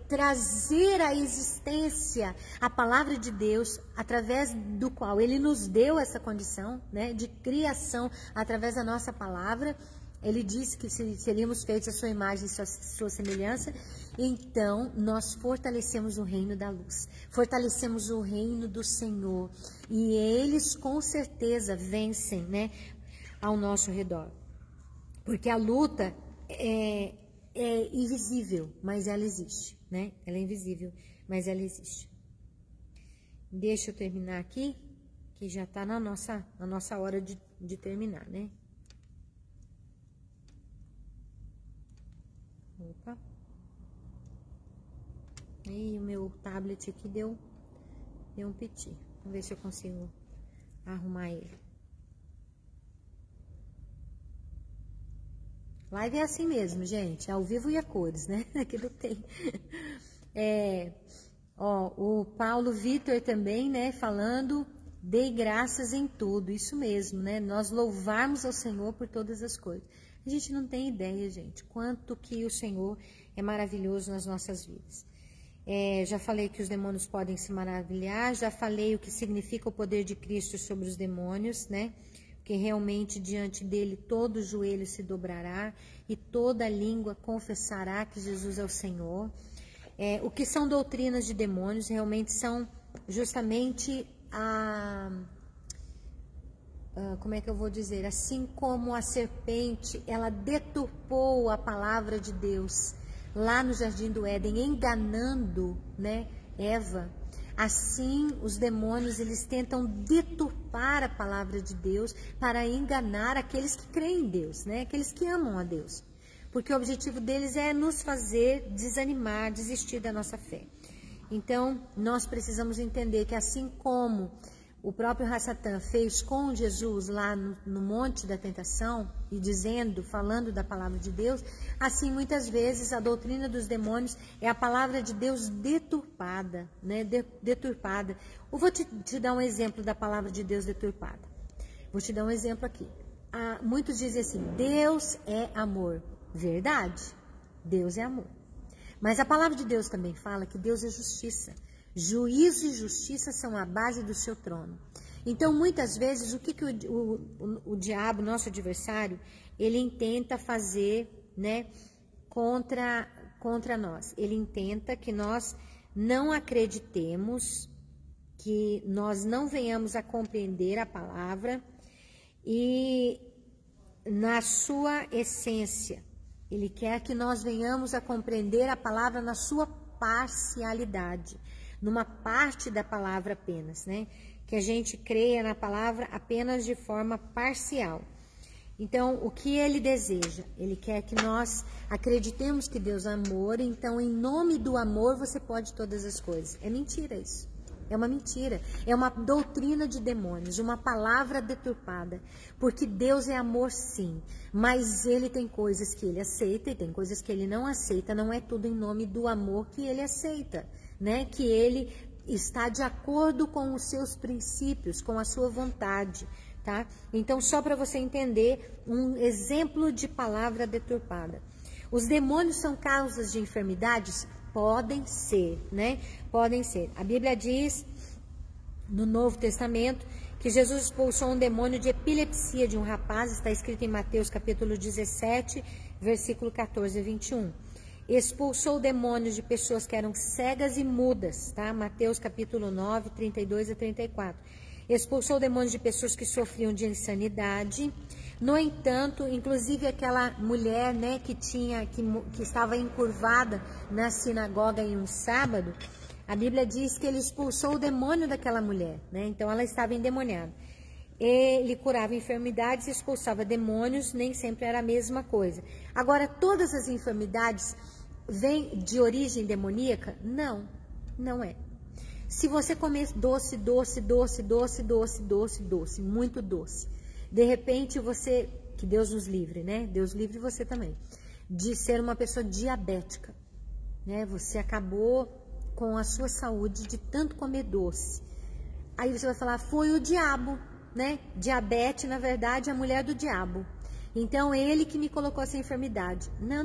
trazer à existência a palavra de Deus, através do qual Ele nos deu essa condição, né, de criação através da nossa palavra. Ele disse que seríamos feitos a sua imagem e sua semelhança. Então, nós fortalecemos o reino da luz, fortalecemos o reino do Senhor. E eles, com certeza, vencem, né, ao nosso redor. Porque a luta é invisível, mas ela existe, né? Ela é invisível, mas ela existe. Deixa eu terminar aqui, que já está na nossa hora de terminar, né? Opa. E o meu tablet aqui deu um piti. Vamos ver se eu consigo arrumar ele. Live é assim mesmo, gente. Ao vivo e a cores, né? Aqui não tem. O Paulo Vitor também, né? Falando, dei graças em tudo. Isso mesmo, né? Nós louvarmos ao Senhor por todas as coisas. A gente não tem ideia, gente, quanto que o Senhor é maravilhoso nas nossas vidas. Já falei que os demônios podem se maravilhar. Já falei o que significa o poder de Cristo sobre os demônios, né? Que realmente diante dele todo joelho se dobrará e toda língua confessará que Jesus é o Senhor. O que são doutrinas de demônios realmente são justamente como é que eu vou dizer? Assim como a serpente, ela deturpou a palavra de Deus lá no Jardim do Éden, enganando, né, Eva. Assim, os demônios, eles tentam deturpar a palavra de Deus para enganar aqueles que creem em Deus, né? Aqueles que amam a Deus. Porque o objetivo deles é nos fazer desanimar, desistir da nossa fé. Então, nós precisamos entender que assim como o próprio Satã fez com Jesus lá no Monte da Tentação, e falando da palavra de Deus, assim muitas vezes a doutrina dos demônios é a palavra de Deus deturpada, né? Deturpada. Eu vou te dar um exemplo da palavra de Deus deturpada. Vou te dar um exemplo aqui. Muitos dizem assim, Deus é amor. Verdade, Deus é amor. Mas a palavra de Deus também fala que Deus é justiça. Juízo e justiça são a base do seu trono. Então, muitas vezes, o que o diabo, nosso adversário, ele intenta fazer, né, contra nós? Ele intenta que nós não acreditemos, que nós não venhamos a compreender a palavra e na sua essência. Ele quer que nós venhamos a compreender a palavra na sua parcialidade, numa parte da palavra apenas, né? Que a gente creia na palavra apenas de forma parcial. Então, o que ele deseja? Ele quer que nós acreditemos que Deus é amor, então em nome do amor você pode todas as coisas. É mentira isso. É uma mentira. É uma doutrina de demônios, uma palavra deturpada. Porque Deus é amor sim, mas ele tem coisas que ele aceita e tem coisas que ele não aceita. Não é tudo em nome do amor que ele aceita, né? Que ele está de acordo com os seus princípios, com a sua vontade, tá? Então, só para você entender um exemplo de palavra deturpada. Os demônios são causas de enfermidades? Podem ser, né? Podem ser. A Bíblia diz, no Novo Testamento, que Jesus expulsou um demônio de epilepsia de um rapaz, está escrito em Mateus capítulo 17, versículo 14 e 21. Expulsou demônios de pessoas que eram cegas e mudas, tá? Mateus capítulo 9, 32 a 34. Expulsou demônios de pessoas que sofriam de insanidade. No entanto, inclusive aquela mulher, né, que estava encurvada na sinagoga em um sábado, a Bíblia diz que ele expulsou o demônio daquela mulher, né? Então ela estava endemoniada. Ele curava enfermidades, expulsava demônios, nem sempre era a mesma coisa. Agora, todas as enfermidades vêm de origem demoníaca? Não, não é. Se você comer doce, muito doce, de repente você, que Deus nos livre, né? Deus livre você também, de ser uma pessoa diabética, né? Você acabou com a sua saúde de tanto comer doce. Aí você vai falar, foi o diabo, né? Diabetes, na verdade, é a mulher do diabo. Então, ele que me colocou essa enfermidade. Não.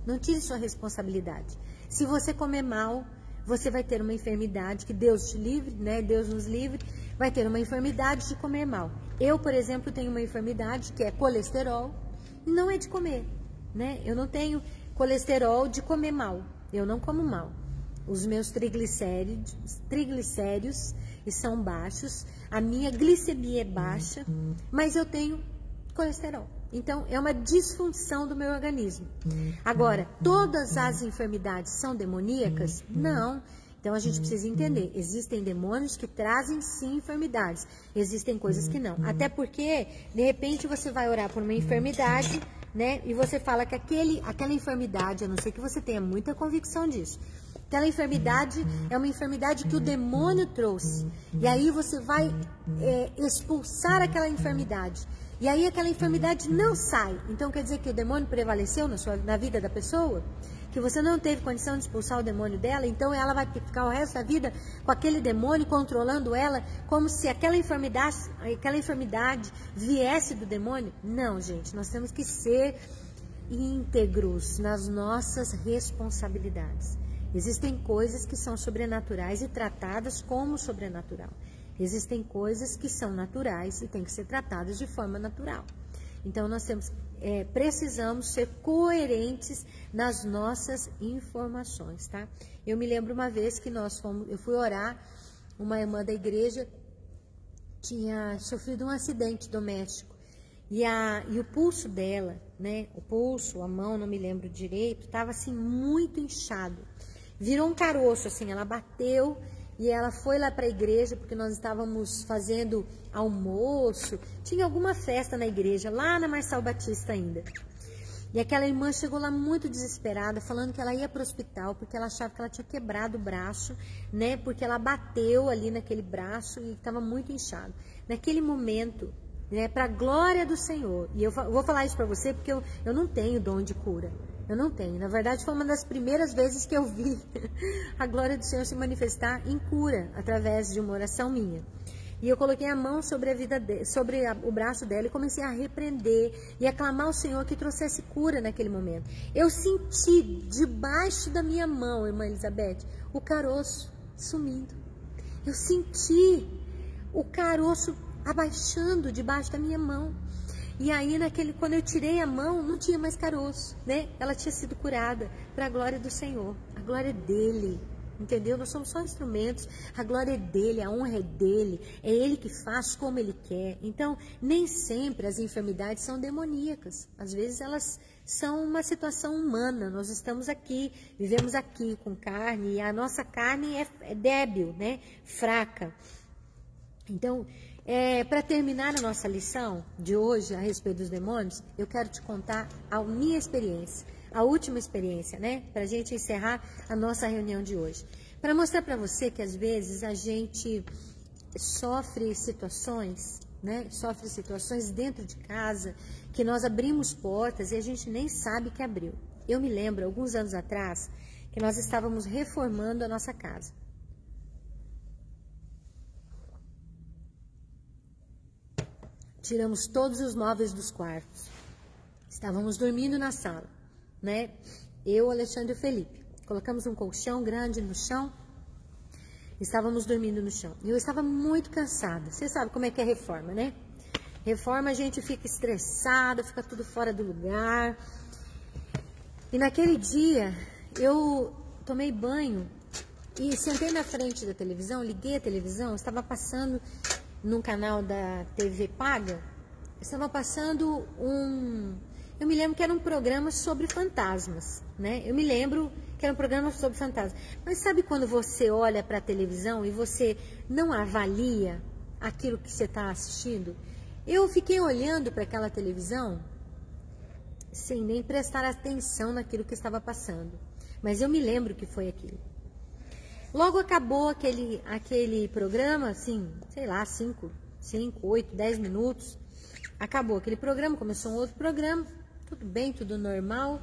Não tire sua responsabilidade. Se você comer mal, você vai ter uma enfermidade, que Deus te livre, né? Deus nos livre, vai ter uma enfermidade de comer mal. Eu, por exemplo, tenho uma enfermidade que é colesterol, não é de comer, né? Eu não tenho colesterol de comer mal, eu não como mal. Os meus triglicéridos são baixos, a minha glicemia é baixa, mas eu tenho colesterol. Então, é uma disfunção do meu organismo. Agora, todas as enfermidades são demoníacas? Não. Então, a gente precisa entender, existem demônios que trazem sim enfermidades, existem coisas que não. Até porque, de repente, você vai orar por uma enfermidade, né? E você fala que aquela enfermidade, a não ser que você tenha muita convicção disso, aquela enfermidade é uma enfermidade que o demônio trouxe. E aí você vai expulsar aquela enfermidade. E aí aquela enfermidade não sai. Então quer dizer que o demônio prevaleceu na vida da pessoa? Que você não teve condição de expulsar o demônio dela? Então ela vai ficar o resto da vida com aquele demônio controlando ela, como se aquela enfermidade viesse do demônio? Não, gente. Nós temos que ser íntegros nas nossas responsabilidades. Existem coisas que são sobrenaturais e tratadas como sobrenatural. Existem coisas que são naturais e têm que ser tratadas de forma natural. Então, nós precisamos ser coerentes nas nossas informações, tá? Eu me lembro uma vez que eu fui orar, uma irmã da igreja tinha sofrido um acidente doméstico. E o pulso dela, né? O pulso, a mão, não me lembro direito, estava assim muito inchado. Virou um caroço, assim, ela bateu e ela foi lá para a igreja, porque nós estávamos fazendo almoço, tinha alguma festa na igreja, lá na Marçal Batista ainda. E aquela irmã chegou lá muito desesperada, falando que ela ia para o hospital, porque ela achava que ela tinha quebrado o braço, né? Porque ela bateu ali naquele braço e estava muito inchado. Naquele momento, né, para a glória do Senhor, e eu vou falar isso para você porque eu não tenho dom de cura. Eu não tenho. Na verdade, foi uma das primeiras vezes que eu vi a glória do Senhor se manifestar em cura, através de uma oração minha. E eu coloquei a mão sobre o braço dela e comecei a repreender e a clamar ao Senhor que trouxesse cura naquele momento. Eu senti debaixo da minha mão, irmã Elizabeth, o caroço sumindo. Eu senti o caroço abaixando debaixo da minha mão. E aí, quando eu tirei a mão, não tinha mais caroço, né? Ela tinha sido curada para a glória do Senhor. A glória é dele, entendeu? Nós somos só instrumentos. A glória é dele, a honra é dele. É ele que faz como ele quer. Então, nem sempre as enfermidades são demoníacas. Às vezes, elas são uma situação humana. Nós estamos aqui, vivemos aqui com carne. E a nossa carne é débil, né? Fraca. Então, para terminar a nossa lição de hoje a respeito dos demônios, eu quero te contar a minha experiência, a última experiência, né? Para a gente encerrar a nossa reunião de hoje. Para mostrar para você que às vezes a gente sofre situações, né? Sofre situações dentro de casa, que nós abrimos portas e a gente nem sabe que abriu. Eu me lembro, alguns anos atrás, que nós estávamos reformando a nossa casa. Tiramos todos os móveis dos quartos. Estávamos dormindo na sala, né? Eu, Alexandre e o Felipe. Colocamos um colchão grande no chão. Estávamos dormindo no chão. E eu estava muito cansada. Você sabe como é que é reforma, né? Reforma, a gente fica estressada, fica tudo fora do lugar. E naquele dia, eu tomei banho e sentei na frente da televisão, liguei a televisão, estava passando num canal da TV paga, estava passando eu me lembro que era um programa sobre fantasmas, né? Eu me lembro que era um programa sobre fantasmas. Mas sabe quando você olha para a televisão e você não avalia aquilo que você está assistindo? Eu fiquei olhando para aquela televisão sem nem prestar atenção naquilo que estava passando. Mas eu me lembro que foi aquilo. Logo acabou aquele programa, assim, sei lá, 5, 8, 10 minutos. Acabou aquele programa, começou um outro programa, tudo bem, tudo normal.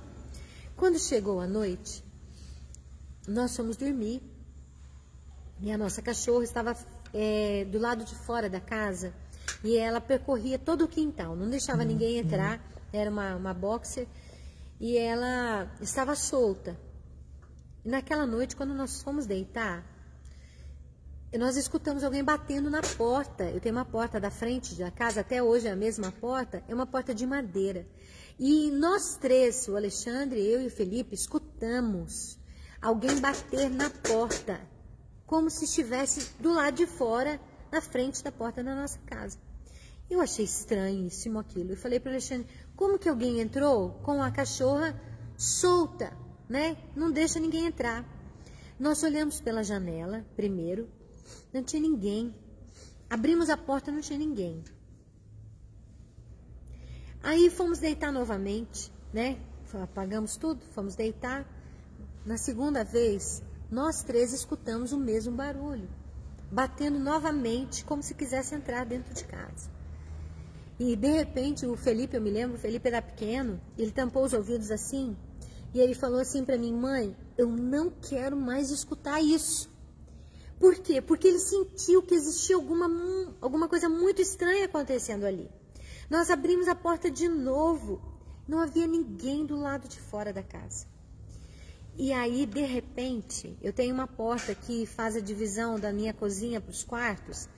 Quando chegou a noite, nós fomos dormir. E a nossa cachorra estava do lado de fora da casa e ela percorria todo o quintal, não deixava ninguém entrar, era uma boxer e ela estava solta. E naquela noite, quando nós fomos deitar, nós escutamos alguém batendo na porta. Eu tenho uma porta da frente da casa, até hoje é a mesma porta, é uma porta de madeira. E nós três, o Alexandre, eu e o Felipe, escutamos alguém bater na porta, como se estivesse do lado de fora, na frente da porta da nossa casa. Eu achei estranhíssimo aquilo. Eu falei para o Alexandre, Como que alguém entrou com a cachorra solta, né? Não deixa ninguém entrar. Nós olhamos pela janela primeiro, não tinha ninguém. Abrimos a porta, não tinha ninguém. Aí fomos deitar novamente, né? Apagamos tudo, fomos deitar. Na segunda vez, nós três escutamos o mesmo barulho, batendo novamente, como se quisesse entrar dentro de casa. E de repente, o Felipe, eu me lembro, o Felipe era pequeno, ele tampou os ouvidos assim, e ele falou assim para mim: mãe, eu não quero mais escutar isso. Por quê? Porque ele sentiu que existia alguma coisa muito estranha acontecendo ali. Nós abrimos a porta de novo, não havia ninguém do lado de fora da casa. E aí, de repente, eu tenho uma porta que faz a divisão da minha cozinha para os quartos,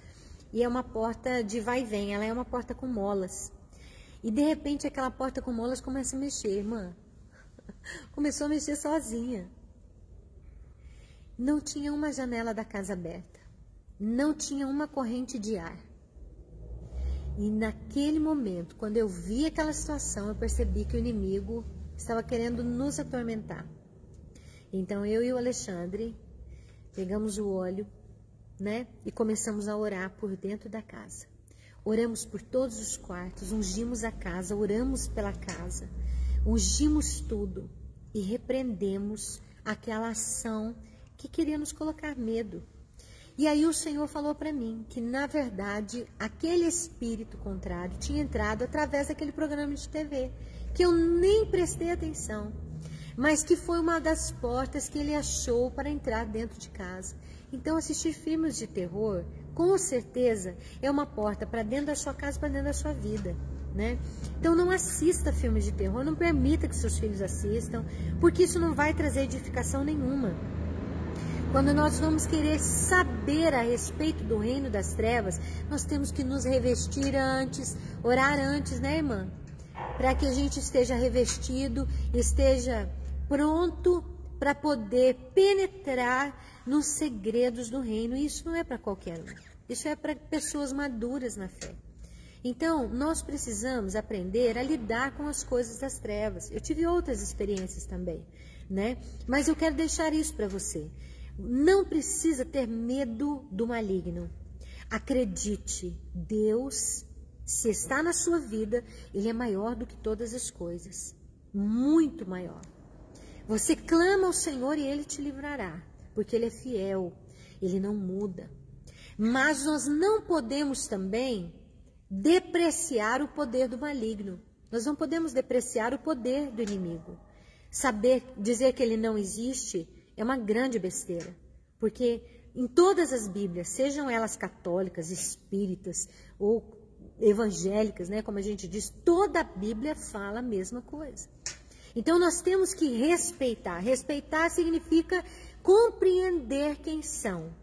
e é uma porta de vai e vem, ela é uma porta com molas. E de repente aquela porta com molas começa a mexer, irmã. Começou a mexer sozinha. Não tinha uma janela da casa aberta, não tinha uma corrente de ar. E naquele momento, quando eu vi aquela situação, eu percebi que o inimigo estava querendo nos atormentar. Então eu e o Alexandre pegamos o óleo, né, e começamos a orar por dentro da casa. Oramos por todos os quartos, ungimos a casa, oramos pela casa, ungimos tudo e repreendemos aquela ação que queria nos colocar medo. E aí o Senhor falou para mim que, na verdade, aquele espírito contrário tinha entrado através daquele programa de TV, que eu nem prestei atenção, mas que foi uma das portas que ele achou para entrar dentro de casa. Então, assistir filmes de terror, com certeza, é uma porta para dentro da sua casa, para dentro da sua vida, né? Então, não assista filmes de terror, não permita que seus filhos assistam, porque isso não vai trazer edificação nenhuma. Quando nós vamos querer saber a respeito do reino das trevas, nós temos que nos revestir antes, orar antes, né, irmã? Para que a gente esteja revestido, esteja pronto para poder penetrar nos segredos do reino. E isso não é para qualquer um, isso é para pessoas maduras na fé. Então, nós precisamos aprender a lidar com as coisas das trevas. Eu tive outras experiências também, né? Mas eu quero deixar isso para você. Não precisa ter medo do maligno. Acredite, Deus, se está na sua vida, Ele é maior do que todas as coisas. Muito maior. Você clama ao Senhor e Ele te livrará, porque Ele é fiel, Ele não muda. Mas nós não podemos também depreciar o poder do maligno. Nós não podemos depreciar o poder do inimigo. Dizer que ele não existe é uma grande besteira, porque em todas as Bíblias, sejam elas católicas, espíritas ou evangélicas, né, como a gente diz, toda a Bíblia fala a mesma coisa. Então nós temos que respeitar. Respeitar significa compreender quem são,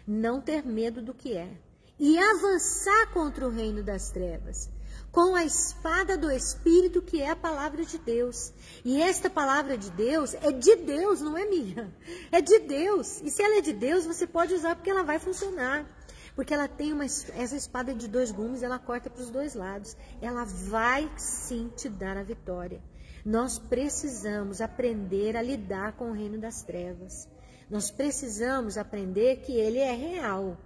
não ter medo do que é e avançar contra o reino das trevas com a espada do Espírito, que é a palavra de Deus. E esta palavra de Deus é de Deus, não é minha. É de Deus. E se ela é de Deus, você pode usar porque ela vai funcionar. Porque ela tem essa espada de 2 gumes, ela corta para os 2 lados. Ela vai sim te dar a vitória. Nós precisamos aprender a lidar com o reino das trevas. Nós precisamos aprender que ele é real.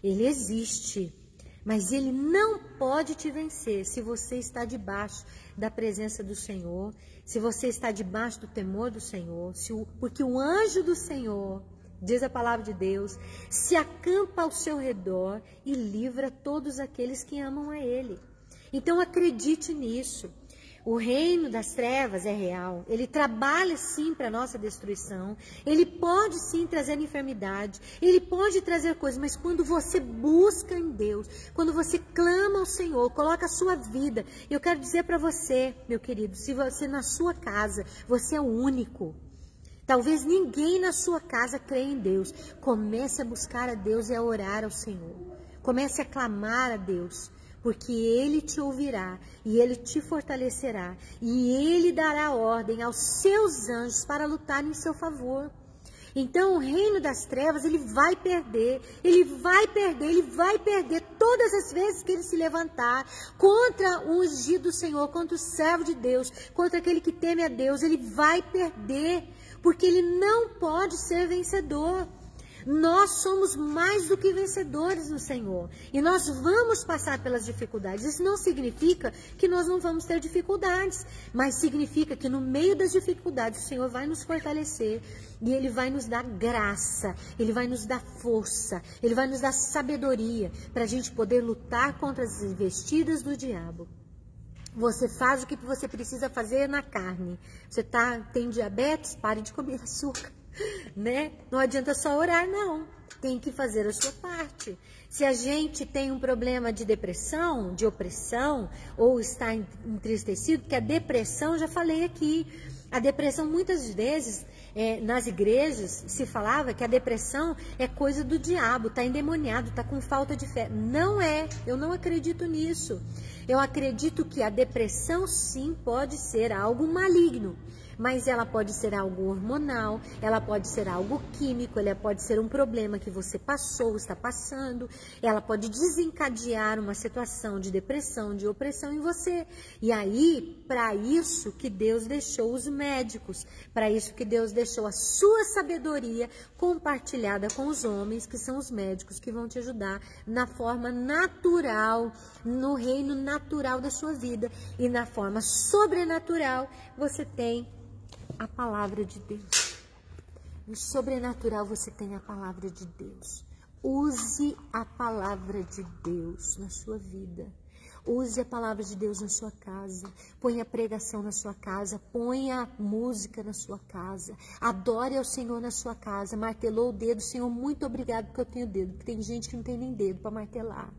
Ele existe. Mas ele não pode te vencer se você está debaixo da presença do Senhor, se você está debaixo do temor do Senhor, porque o anjo do Senhor, diz a palavra de Deus, se acampa ao seu redor e livra todos aqueles que amam a Ele. Então acredite nisso. O reino das trevas é real, ele trabalha sim para a nossa destruição, ele pode sim trazer enfermidade, ele pode trazer coisas, mas quando você busca em Deus, quando você clama ao Senhor, coloca a sua vida, eu quero dizer para você, meu querido, se você na sua casa, você é o único, talvez ninguém na sua casa crê em Deus, comece a buscar a Deus e a orar ao Senhor, comece a clamar a Deus, porque Ele te ouvirá e Ele te fortalecerá e Ele dará ordem aos seus anjos para lutar em seu favor. Então o reino das trevas, ele vai perder, ele vai perder, ele vai perder todas as vezes que ele se levantar contra o ungido do Senhor, contra o servo de Deus, contra aquele que teme a Deus, ele vai perder, porque ele não pode ser vencedor. Nós somos mais do que vencedores no Senhor. E nós vamos passar pelas dificuldades. Isso não significa que nós não vamos ter dificuldades, mas significa que no meio das dificuldades o Senhor vai nos fortalecer e Ele vai nos dar graça, Ele vai nos dar força, Ele vai nos dar sabedoria para a gente poder lutar contra as investidas do diabo. Você faz o que você precisa fazer na carne. Você tem diabetes? Pare de comer açúcar. Né? Não adianta só orar, não. Tem que fazer a sua parte. Se a gente tem um problema de depressão, de opressão, ou está entristecido, porque a depressão, já falei aqui, a depressão muitas vezes, nas igrejas, se falava que a depressão é coisa do diabo, está endemoniado, está com falta de fé. Não é, eu não acredito nisso. Eu acredito que a depressão sim pode ser algo maligno, mas ela pode ser algo hormonal, ela pode ser algo químico, ela pode ser um problema que você passou, está passando, ela pode desencadear uma situação de depressão, de opressão em você. E aí, para isso que Deus deixou os médicos, para isso que Deus deixou a sua sabedoria compartilhada com os homens, que são os médicos, que vão te ajudar na forma natural, no reino natural da sua vida. E na forma sobrenatural, você tem a palavra de Deus. No sobrenatural você tem a palavra de Deus. Use a palavra de Deus na sua vida. Use a palavra de Deus na sua casa. Ponha pregação na sua casa. Ponha música na sua casa. Adore ao Senhor na sua casa. Martelou o dedo. Senhor, muito obrigado porque eu tenho dedo. Porque tem gente que não tem nem dedo para martelar.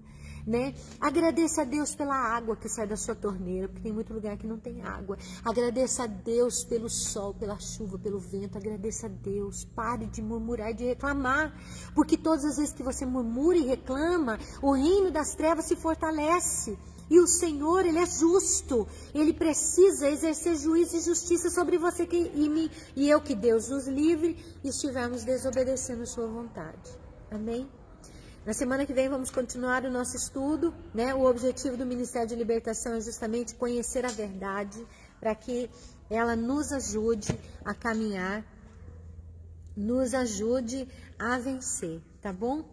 Né? Agradeça a Deus pela água que sai da sua torneira, porque tem muito lugar que não tem água. Agradeça a Deus pelo sol, pela chuva, pelo vento. Agradeça a Deus. Pare de murmurar e de reclamar, porque todas as vezes que você murmura e reclama, o reino das trevas se fortalece. E o Senhor, Ele é justo. Ele precisa exercer juízo e justiça sobre você e mim. E eu, que Deus nos livre e estivermos desobedecendo a sua vontade. Amém? Na semana que vem vamos continuar o nosso estudo, né? O objetivo do Ministério de Libertação é justamente conhecer a verdade, para que ela nos ajude a caminhar, nos ajude a vencer, tá bom?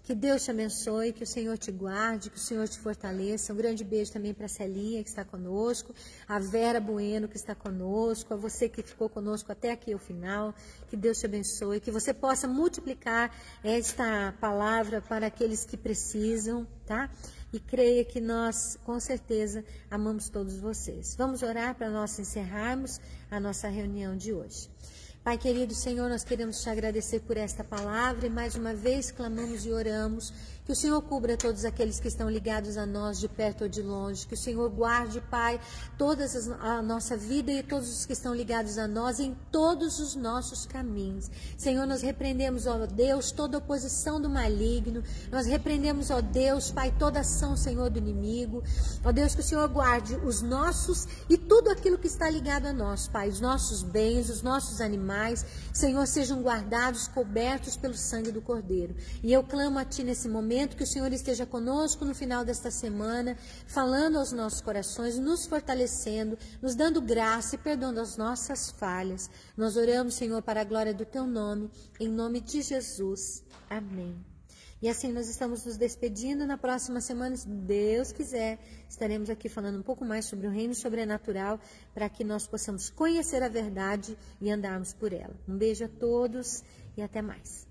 Que Deus te abençoe, que o Senhor te guarde, que o Senhor te fortaleça. Um grande beijo também para a Celinha, que está conosco, a Vera Bueno, que está conosco, a você que ficou conosco até aqui ao final. Que Deus te abençoe, que você possa multiplicar esta palavra para aqueles que precisam, tá? E creia que nós, com certeza, amamos todos vocês. Vamos orar para nós encerrarmos a nossa reunião de hoje. Pai querido, Senhor, nós queremos te agradecer por esta palavra e mais uma vez clamamos e oramos que o Senhor cubra todos aqueles que estão ligados a nós, de perto ou de longe, que o Senhor guarde, Pai, a nossa vida e todos os que estão ligados a nós em todos os nossos caminhos. Senhor, nós repreendemos, ó Deus, toda oposição do maligno, nós repreendemos, ó Deus, Pai, toda ação, Senhor, do inimigo, ó Deus, que o Senhor guarde os nossos e tudo aquilo que está ligado a nós, Pai, os nossos bens, os nossos animais, Senhor, sejam guardados, cobertos pelo sangue do Cordeiro. E eu clamo a Ti nesse momento, que o Senhor esteja conosco no final desta semana, falando aos nossos corações, nos fortalecendo, nos dando graça e perdoando as nossas falhas. Nós oramos, Senhor, para a glória do Teu nome, em nome de Jesus. Amém. E assim nós estamos nos despedindo. Na próxima semana, se Deus quiser, estaremos aqui falando um pouco mais sobre o reino sobrenatural, para que nós possamos conhecer a verdade e andarmos por ela. Um beijo a todos e até mais.